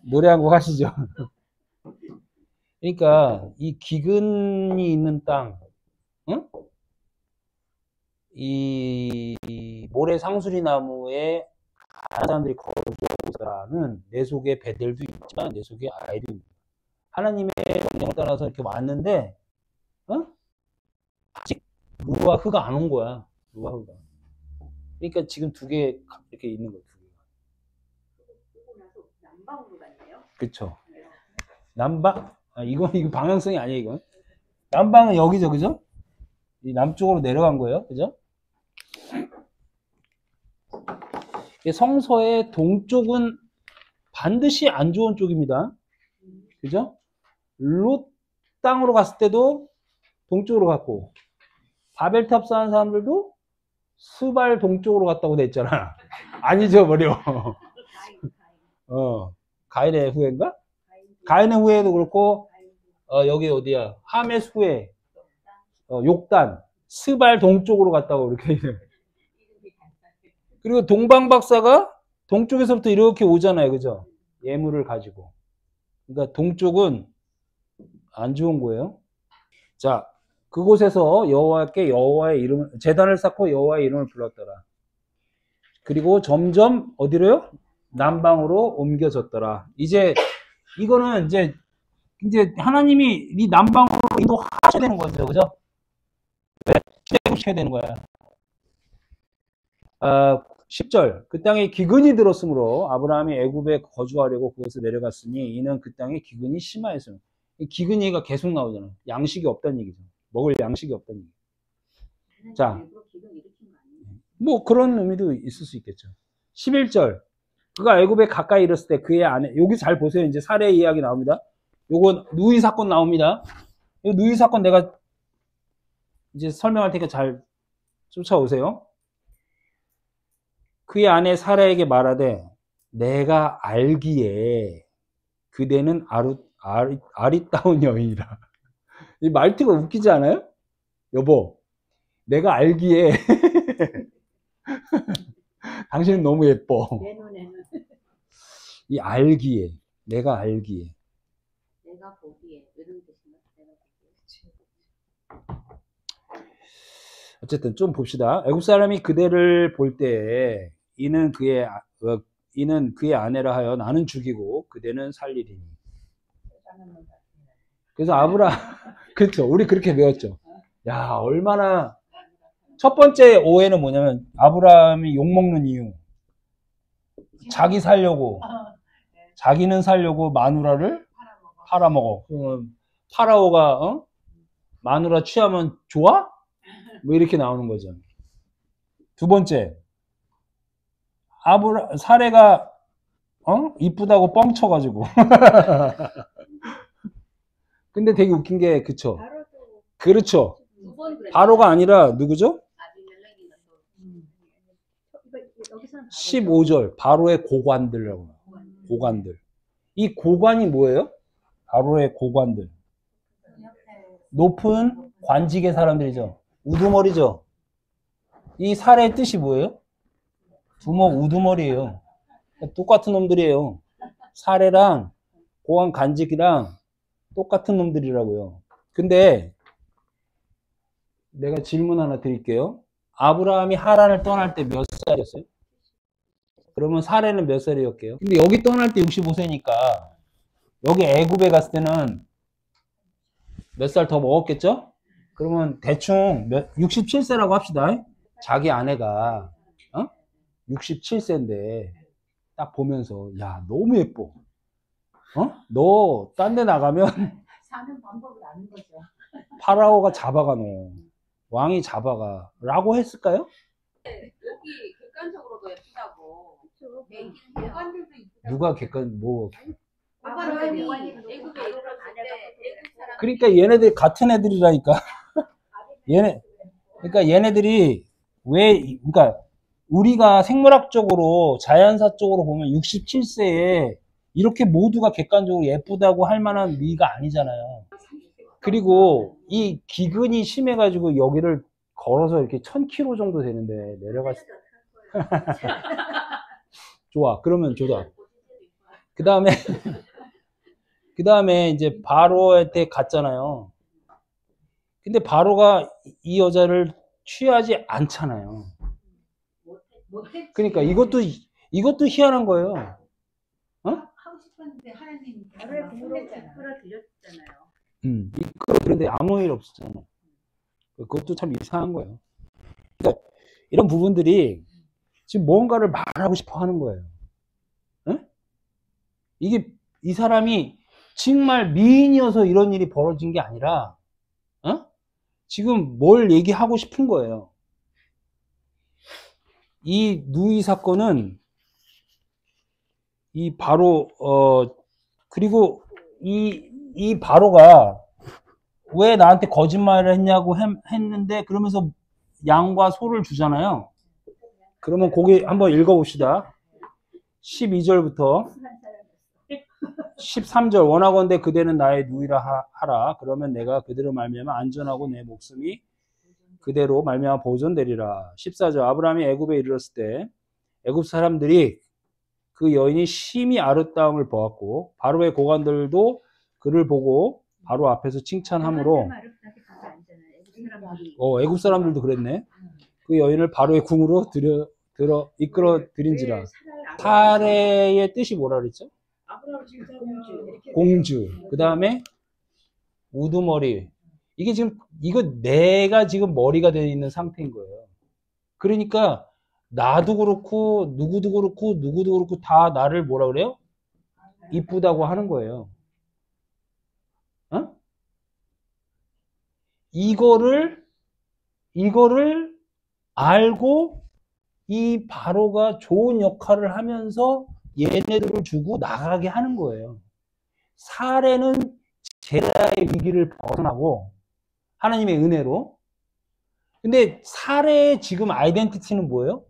노래 한 곡 하시죠. 그러니까 이 기근이 있는 땅, 응? 이 모래 상수리 나무에 사람들이 거주하는 내 속에 베델도 있지만 내 속에 아이도 있는. 하나님의 명령을 따라서 이렇게 왔는데, 아직 루와 흐가 안 온 거야. 루와 흐가. 그러니까 지금 두 개 이렇게 있는 거야. 두 개가. 그러고 나서 남방으로 갔네요. 그렇죠. 남방. 이거 방향성이 아니에요, 이건. 남방은 여기죠, 그죠? 이 남쪽으로 내려간 거예요, 그죠? 성서의 동쪽은 반드시 안 좋은 쪽입니다. 그죠? 롯 땅으로 갔을 때도 동쪽으로 갔고, 바벨탑 쌓은 사람들도 스발 동쪽으로 갔다고 됐잖아. 안 잊어버려. 가인의 후예인가? 가인의 후예도 그렇고, 여기 어디야? 하메스 후예, 욕단, 스발 동쪽으로 갔다고 이렇게. 그리고 동방박사가 동쪽에서부터 이렇게 오잖아요. 그죠? 예물을 가지고. 그러니까 동쪽은 안 좋은 거예요. 자, 그곳에서 여호와께 여호와의 이름을, 제단을 쌓고 여호와의 이름을 불렀더라. 그리고 점점 어디로요? 남방으로 옮겨졌더라. 이제 이거는 이제 하나님이 이 남방으로 인도하셔야 되는 거죠. 그죠? 왜? 시켜야 되는 거야. 10절 그 땅에 기근이 들었으므로 아브라함이 애굽에 거주하려고 그곳에 내려갔으니 이는 그 땅에 기근이 심하였어요. 기근이가 계속 나오잖아. 양식이 없다는 얘기죠. 먹을 양식이 없다는 얘기. 자, 뭐 그런 의미도 있을 수 있겠죠. 11절 그가 애굽에 가까이 이르렀을 때 그의 아내, 여기 잘 보세요. 이제 살해 이야기 나옵니다. 요거 누이 사건 나옵니다. 이 누이 사건 내가 이제 설명할 테니까 잘 쫓아오세요. 그의 아내 사라에게 말하되 내가 알기에 그대는 아리따운 여인이라. 이 말투가 웃기지 않아요? 여보, 내가 알기에 당신은 너무 예뻐. 내 눈에는 이 알기에, 내가 알기에. 내가 보기에 이런 뜻인가? 내가 보기에. 어쨌든 좀 봅시다. 애굽 사람이 그대를 볼 때에 이는 그의 아내라 하여 나는 죽이고 그대는 살리리니. 그래서 그렇죠. 우리 그렇게 배웠죠. 야, 얼마나 첫 번째 오해는 뭐냐면 아브라함이 욕먹는 이유. 자기 살려고 자기는 살려고 마누라를 팔아먹어. 파라오가 마누라 취하면 좋아? 뭐 이렇게 나오는 거죠. 두 번째, 사례가 이쁘다고 뻥쳐가지고. 근데 되게 웃긴 게 그쵸? 그렇죠. 바로가 아니라 누구죠? 15절 바로의 고관들이라고. 고관들. 이 고관이 뭐예요? 바로의 고관들. 높은 관직의 사람들이죠. 우두머리죠. 이 살의 뜻이 뭐예요? 두목 우두머리예요. 똑같은 놈들이에요. 사례랑 고관 간직이랑 똑같은 놈들이라고요. 근데 내가 질문 하나 드릴게요. 아브라함이 하란을 떠날 때 몇 살이었어요? 그러면 사례는 몇 살이었게요? 근데 여기 떠날 때 65세니까 여기 애굽에 갔을 때는 몇 살 더 먹었겠죠? 그러면 대충 67세라고 합시다. 자기 아내가 67세인데 딱 보면서 야 너무 예뻐. 너 딴 데 나가면 사는 방법을 아는 거죠. 파라오가 잡아가 너. 왕이 잡아가 라고 했을까요? 여기 객관적으로도 예쁘다고. 고관들도 이쁘다고. 누가 객관 뭐 고관들이 고관이 애굽에 애굽 있었을 때 애굽 사람. 그러니까 얘네들 같은 애들이라니까. 그러니까 얘네들이 그러니까 우리가 생물학적으로 자연사적으로 보면 67세에 이렇게 모두가 객관적으로 예쁘다고 할 만한 미가 아니잖아요. 그리고 이 기근이 심해가지고 여기를 걸어서 이렇게 1000km 정도 되는데 내려갔을 때 좋아. 그러면 좋다. 그 다음에 이제 바로한테 갔잖아요. 근데 바로가 이 여자를 취하지 않잖아요. 그러니까 이것도 희한한 거예요. 하고 싶었는데 하나님이 바로의 궁으로 이끌어드렸잖아요. 그런데 아무 일 없었잖아요. 그것도 참 이상한 거예요. 그러니까 이런 부분들이 지금 뭔가를 말하고 싶어 하는 거예요. 이게 이 사람이 정말 미인이어서 이런 일이 벌어진 게 아니라 지금 뭘 얘기하고 싶은 거예요. 이 누이 사건은 이 바로 그리고 이 바로가 왜 나한테 거짓말을 했냐고 했는데 그러면서 양과 소를 주잖아요. 그러면 거기 한번 읽어봅시다. 12절부터 13절 원하건대 그대는 나의 누이라 하라. 그러면 내가 그대로 말미암아 안전하고 내 목숨이 그대로 말미암아 보존되리라. 14절 아브라함이 애굽에 이르렀을 때 애굽 사람들이 그 여인이 심히 아름다움을 보았고 바로의 고관들도 그를 보고 바로 앞에서 칭찬하므로 애굽 사람들도 그랬네. 그 여인을 바로의 궁으로 이끌어 들인지라. 사례의 뜻이 뭐라 그랬죠? 공주. 그 다음에 우두머리. 이게 지금 이거 내가 지금 머리가 되어 있는 상태인 거예요. 그러니까 나도 그렇고 누구도 그렇고 다 나를 뭐라 그래요? 이쁘다고 하는 거예요. 어? 이거를 알고 이 바로가 좋은 역할을 하면서 얘네들을 주고 나가게 하는 거예요. 사례는 제라의 위기를 벗어나고 하나님의 은혜로. 근데 사례의 지금 아이덴티티는 뭐예요?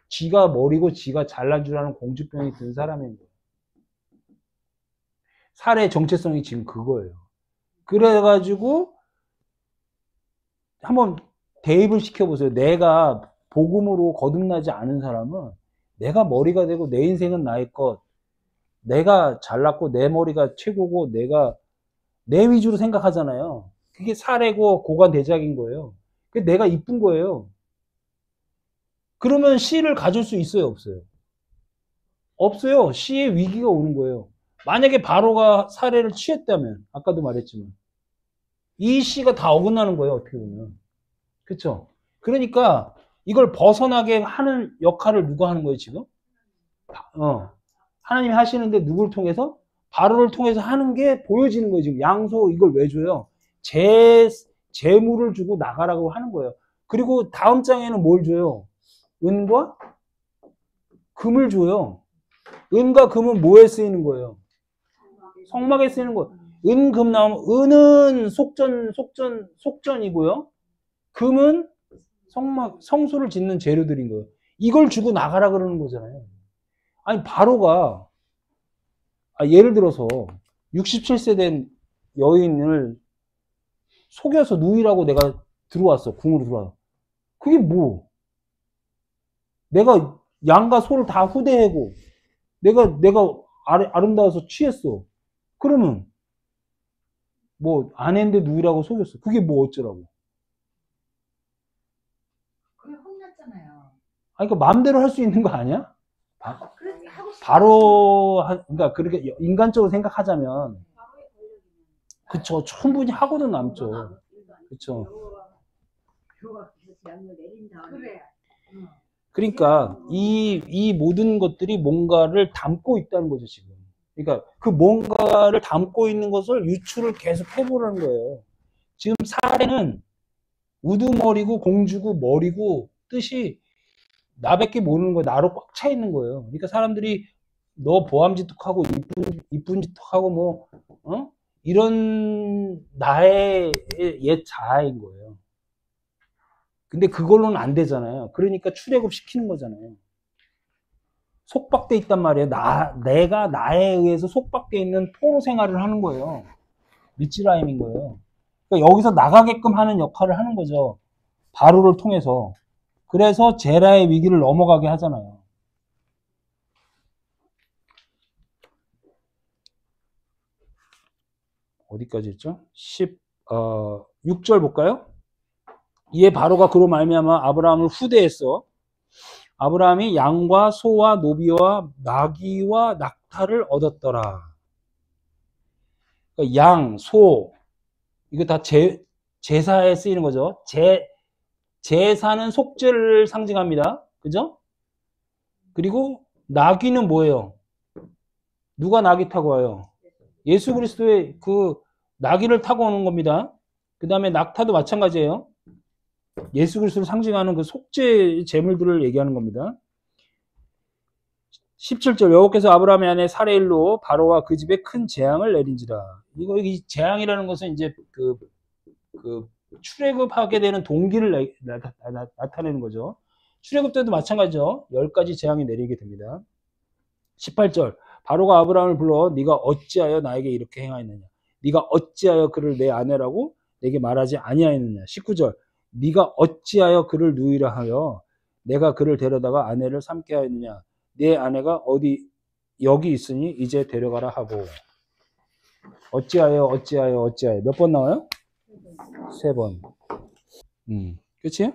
지가 머리고 지가 잘난 줄 아는 공주병이 든 사람인 거예요. 사례의 정체성이 지금 그거예요. 그래가지고 한번 대입을 시켜보세요. 내가 복음으로 거듭나지 않은 사람은 내가 머리가 되고 내 인생은 나의 것, 내가 잘났고 내 머리가 최고고 내가 내 위주로 생각하잖아요. 그게 사례고 고관대작인 거예요. 내가 이쁜 거예요. 그러면 C를 가질 수 있어요, 없어요? 없어요. C의 위기가 오는 거예요. 만약에 바로가 사례를 취했다면, 아까도 말했지만 이 C가 다 어긋나는 거예요, 어떻게 보면. 그쵸? 그러니까 이걸 벗어나게 하는 역할을 누가 하는 거예요, 지금? 하나님이 하시는데 누구를 통해서? 바로를 통해서 하는 게 보여지는 거예요, 지금. 양소 이걸 왜 줘요? 재물을 주고 나가라고 하는 거예요. 그리고 다음 장에는 뭘 줘요? 은과 금을 줘요. 은과 금은 뭐에 쓰이는 거예요? 성막에 쓰이는 거예요. 은, 금 나오면 은은 속전이고요. 금은 성소를 짓는 재료들인 거예요. 이걸 주고 나가라 그러는 거잖아요. 아니 바로가 예를 들어서 67세 된 여인을 속여서 누이라고 내가 들어왔어. 궁으로 들어왔어. 그게 뭐? 내가 양과 소를 다 후대하고 내가 아름다워서 취했어. 그러면 뭐 아내인데 누이라고 속였어. 그게 뭐 어쩌라고? 그게 혼났잖아요. 아니 그러니까 마음대로 할 수 있는 거 아니야? 그래서 하고 싶어. 바로 그러니까 그렇게 인간적으로 생각하자면 그쵸 충분히 하고도 남죠. 그쵸. 그래. 그러니까 이 모든 것들이 뭔가를 담고 있다는 거죠 지금. 그러니까 그 뭔가를 담고 있는 것을 유추를 계속 해보라는 거예요. 지금 사례는 우두머리고 공주고 머리고 뜻이 나밖에 모르는 거예요. 나로 꽉 차 있는 거예요. 그러니까 사람들이 너 보암짓하고 이쁜 짓하고 뭐 이런 나의 옛 자아인 거예요. 근데 그걸로는 안 되잖아요. 그러니까 출애굽 시키는 거잖아요. 속박돼 있단 말이에요. 내가 나에 의해서 속박돼 있는 포로 생활을 하는 거예요. 미츠라임인 거예요. 그러니까 여기서 나가게끔 하는 역할을 하는 거죠. 바로를 통해서. 그래서 제라의 위기를 넘어가게 하잖아요. 어디까지 했죠? 6절 볼까요? 이에 바로가 그로 말미암아 아브라함을 후대했어. 아브라함이 양과 소와 노비와 나귀와 낙타를 얻었더라. 그러니까 양, 소 이거 다 제사에 쓰이는 거죠. 제사는 속죄를 상징합니다. 그죠? 그리고 나귀는 뭐예요? 누가 나귀 타고 와요? 예수 그리스도의 그 나귀를 타고 오는 겁니다. 그 다음에 낙타도 마찬가지예요. 예수 그리스도를 상징하는 그 속죄 제물들을 얘기하는 겁니다. 17절 여호와께서 아브라함의 아내 사레일로 바로와 그 집에 큰 재앙을 내린지라. 이 재앙이라는 것은 이제 그 출애굽하게 되는 동기를 나타내는 거죠. 출애굽 때도 마찬가지죠. 10가지 재앙이 내리게 됩니다. 18절 바로가 아브라함을 불러 네가 어찌하여 나에게 이렇게 행하였느냐. 네가 어찌하여 그를 내 아내라고 내게 말하지 아니하였느냐. 19절 네가 어찌하여 그를 누이라 하여 내가 그를 데려다가 아내를 삼게 하였느냐. 네 아내가 어디 여기 있으니 이제 데려가라 하고. 어찌하여 몇 번 나와요? 3번. 그치?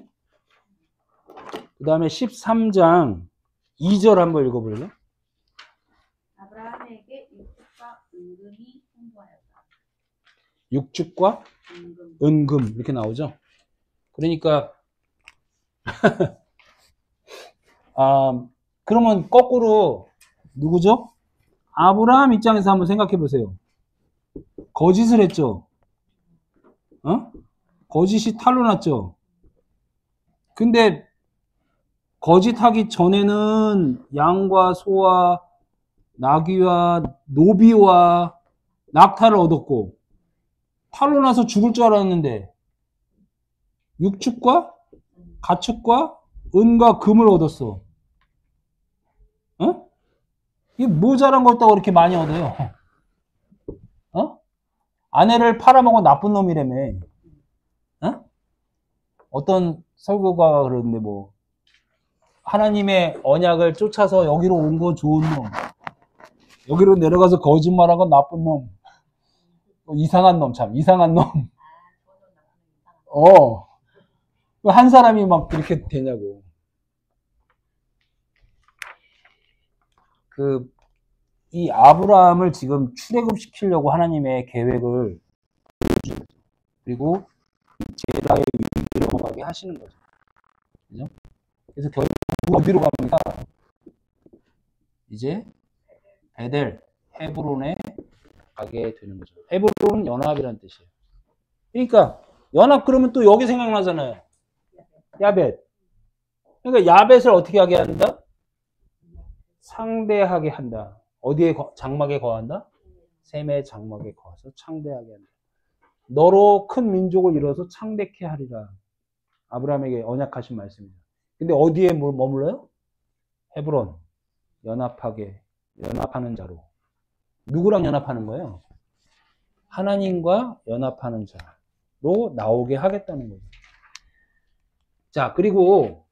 그 다음에 13장 2절 한번 읽어볼래요? 아브라함에게 율법과 은근히 통보하였다. 육축과 은금 이렇게 나오죠. 그러니까 그러면 거꾸로 누구죠? 아브라함 입장에서 한번 생각해 보세요. 거짓을 했죠. 거짓이 탈로 났죠. 근데 거짓하기 전에는 양과 소와 나귀와 노비와 낙타를 얻었고 탈로 나서 죽을 줄 알았는데 육축과 가축과 은과 금을 얻었어. 이게 모자란 거 없다고 이렇게 많이 얻어요. 아내를 팔아먹은 나쁜 놈이라며. 어떤 설교가 그러는데 뭐 하나님의 언약을 쫓아서 여기로 온 거 좋은 놈, 여기로 내려가서 거짓말한 건 나쁜 놈, 이상한 놈, 참 이상한 놈. 한 사람이 막 그렇게 되냐고. 이 아브라함을 지금 출애굽시키려고 하나님의 계획을 그리고 제라의 위기로 넘어가게 하시는 거죠. 그죠? 그래서 결국 어디로 갑니까? 이제 베델, 헤브론에 가게 되는 거죠. 헤브론은 연합이라는 뜻이에요. 그러니까 연합 그러면 또 여기 생각나잖아요. 야벳. 그러니까 야벳을 어떻게 하게 한다? 창대하게 한다. 어디에 장막에 거한다? 셈의 장막에 거해서 창대하게 한다. 너로 큰 민족을 이뤄서 창대케 하리라. 아브라함에게 언약하신 말씀입니다. 근데 어디에 머물러요? 헤브론. 연합하는 자로. 누구랑 연합하는 거예요? 하나님과 연합하는 자로 나오게 하겠다는 거죠. 자, 그리고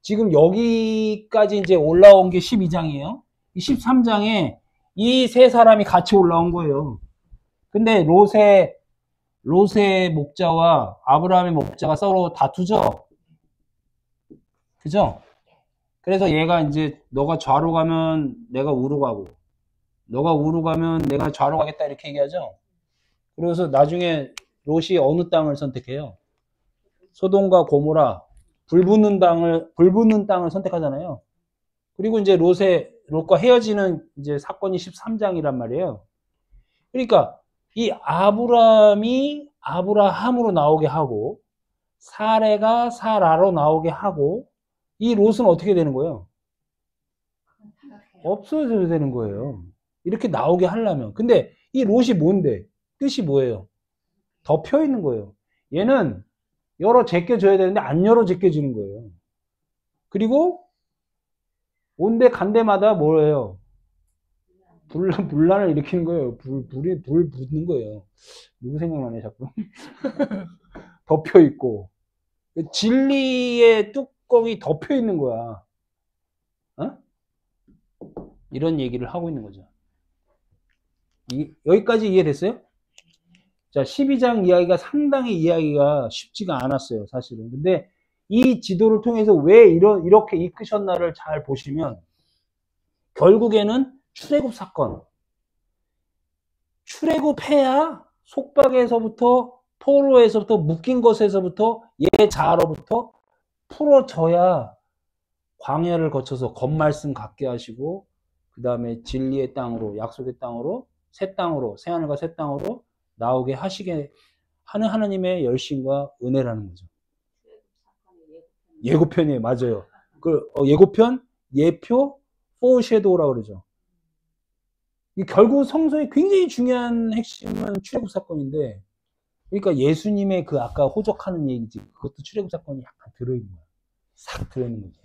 지금 여기까지 이제 올라온 게 12장이에요. 이 13장에 이 세 사람이 같이 올라온 거예요. 근데 롯의 목자와 아브라함의 목자가 서로 다투죠? 그죠? 그래서 얘가 이제 너가 좌로 가면 내가 우로 가고 너가 우로 가면 내가 좌로 가겠다 이렇게 얘기하죠? 그래서 나중에 롯이 어느 땅을 선택해요? 소돔과 고모라 불 붙는 땅을 선택하잖아요. 그리고 이제 롯과 헤어지는 이제 사건이 13장이란 말이에요. 그러니까 이 아브람이 아브라함으로 나오게 하고 사레가 사라로 나오게 하고 이 롯은 어떻게 되는 거예요? 없어져야 되는 거예요. 이렇게 나오게 하려면. 근데 이 롯이 뭔데? 뜻이 뭐예요? 덮여 있는 거예요. 얘는 열어 제껴줘야 되는데 안 열어 제껴지는 거예요. 그리고 온데 간데마다 뭐예요? 분란을 일으키는 거예요. 불 붙는 거예요. 누구 생각나네 자꾸. 덮여 있고 진리의 뚜껑이 덮여 있는 거야. 이런 얘기를 하고 있는 거죠. 여기까지 이해됐어요? 자, 12장 이야기가 상당히 이해하기가 쉽지가 않았어요, 사실은. 근데 이 지도를 통해서 왜 이렇게 이끄셨나를 잘 보시면 결국에는 출애굽 사건. 출애굽해야 속박에서부터 포로에서부터 묶인 것에서부터 얘 자아로부터 풀어져야 광야를 거쳐서 겉말씀 갖게 하시고 그 다음에 진리의 땅으로 약속의 땅으로 새 하늘과 새 땅으로 나오게 하시게 하는 하나님의 열심과 은혜라는 거죠. 예고편이에요. 맞아요. 예고편, 예표, 포셔도우라고 그러죠. 결국 성서의 굉장히 중요한 핵심은 출애굽 사건인데 그러니까 예수님의 그 아까 호적하는 얘기지 그것도 출애굽 사건이 약간 들어있는 거야. 싹 들어있는 거죠.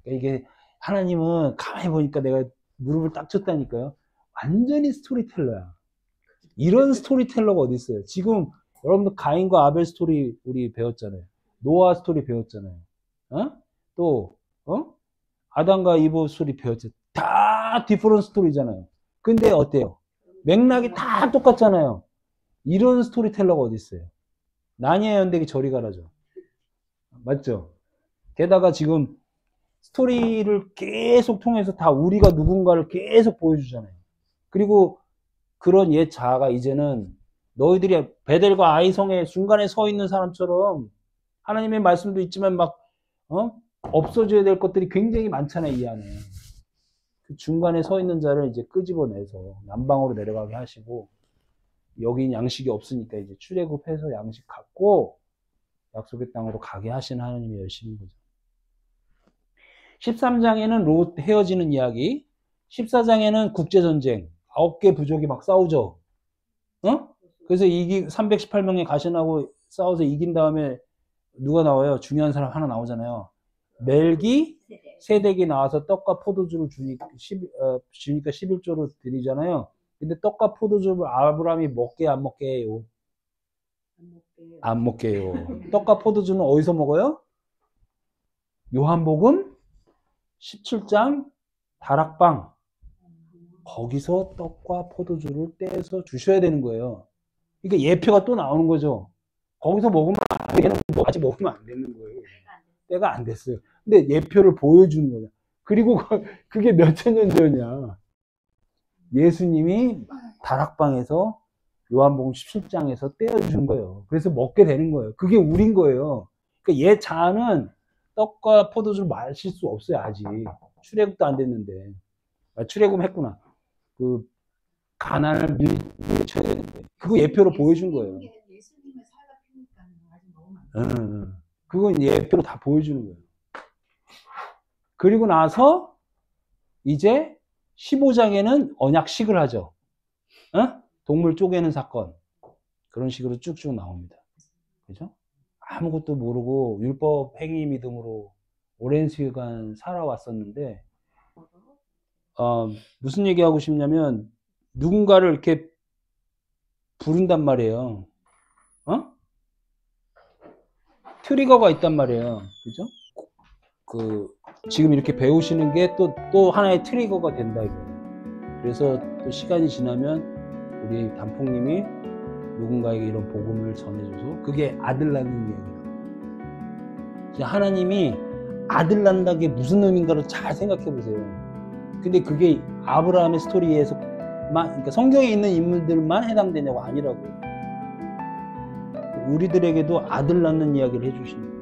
그러니까 이게 하나님은 가만히 보니까 내가 무릎을 딱 쳤다니까요. 완전히 스토리텔러야. 이런 스토리텔러가 어디 있어요? 지금 여러분들 가인과 아벨 스토리 우리 배웠잖아요. 노아 스토리 배웠잖아요. 아담과 이브 스토리 배웠잖아요. 다 디퍼런 스토리잖아요. 근데 어때요? 맥락이 다 똑같잖아요. 이런 스토리텔러가 어디 있어요? 나니아 연대기 저리 가라죠. 맞죠? 게다가 지금 스토리를 계속 통해서 다 우리가 누군가를 계속 보여주잖아요. 그리고 그런 옛 자아가 이제는 너희들이 베델과 아이성의 중간에 서 있는 사람처럼 하나님의 말씀도 있지만 막 없어져야 될 것들이 굉장히 많잖아요. 이 안에. 그 중간에 서 있는 자를 이제 끄집어내서 남방으로 내려가게 하시고 여긴 양식이 없으니까 이제 출애굽해서 양식 갖고 약속의 땅으로 가게 하신 하나님의 열심인 거죠. 13장에는 롯 헤어지는 이야기, 14장에는 국제전쟁, 9개 부족이 막 싸우죠. 그래서 318명이 가신하고 싸워서 이긴 다음에 누가 나와요? 중요한 사람 하나 나오잖아요. 멜기 세덱이 나와서 떡과 포도주를 주니까 11조로 드리잖아요. 근데 떡과 포도주를 아브라함이 먹게 안 먹게 해요? 안 먹게 해요. 떡과 포도주는 어디서 먹어요? 요한복음 17장 다락방. 거기서 떡과 포도주를 떼서 주셔야 되는 거예요. 그러니까 예표가 또 나오는 거죠. 거기서 먹으면 아직 먹으면 안 되는 거예요. 때가 안 됐어요. 근데 예표를 보여주는 거죠. 그리고 그게 몇천 년 전이야. 예수님이 다락방에서 요한복음 17장에서 떼어주는 거예요. 그래서 먹게 되는 거예요. 그게 우린 거예요. 그러니까 옛 자는 떡과 포도주를 마실 수 없어요. 아직 출애굽도 안 됐는데. 출애굽 했구나. 그 가난을 밀쳐야 되는데 그거 예표로 보여준 거예요. 예수님의 사가 피니까 아직 먹으면 안 돼. 그건 예표로 다 보여주는 거예요. 그리고 나서 이제 15장에는 언약식을 하죠. 동물 쪼개는 사건. 그런 식으로 쭉쭉 나옵니다. 그죠? 아무것도 모르고 율법 행위 믿음으로 오랜 시간 살아왔었는데 무슨 얘기하고 싶냐면 누군가를 이렇게 부른단 말이에요. 트리거가 있단 말이에요. 그죠? 지금 이렇게 배우시는 게 또 하나의 트리거가 된다 이거예요. 그래서 또 시간이 지나면 우리 단풍님이 누군가에게 이런 복음을 전해줘서 그게 아들 낳는 이야기예요. 하나님이 아들 낳는다는 게 무슨 의미인가를 잘 생각해 보세요. 근데 그게 아브라함의 스토리에서만, 그러니까 성경에 있는 인물들만 해당되냐고 아니라고요. 우리들에게도 아들 낳는 이야기를 해주십니다.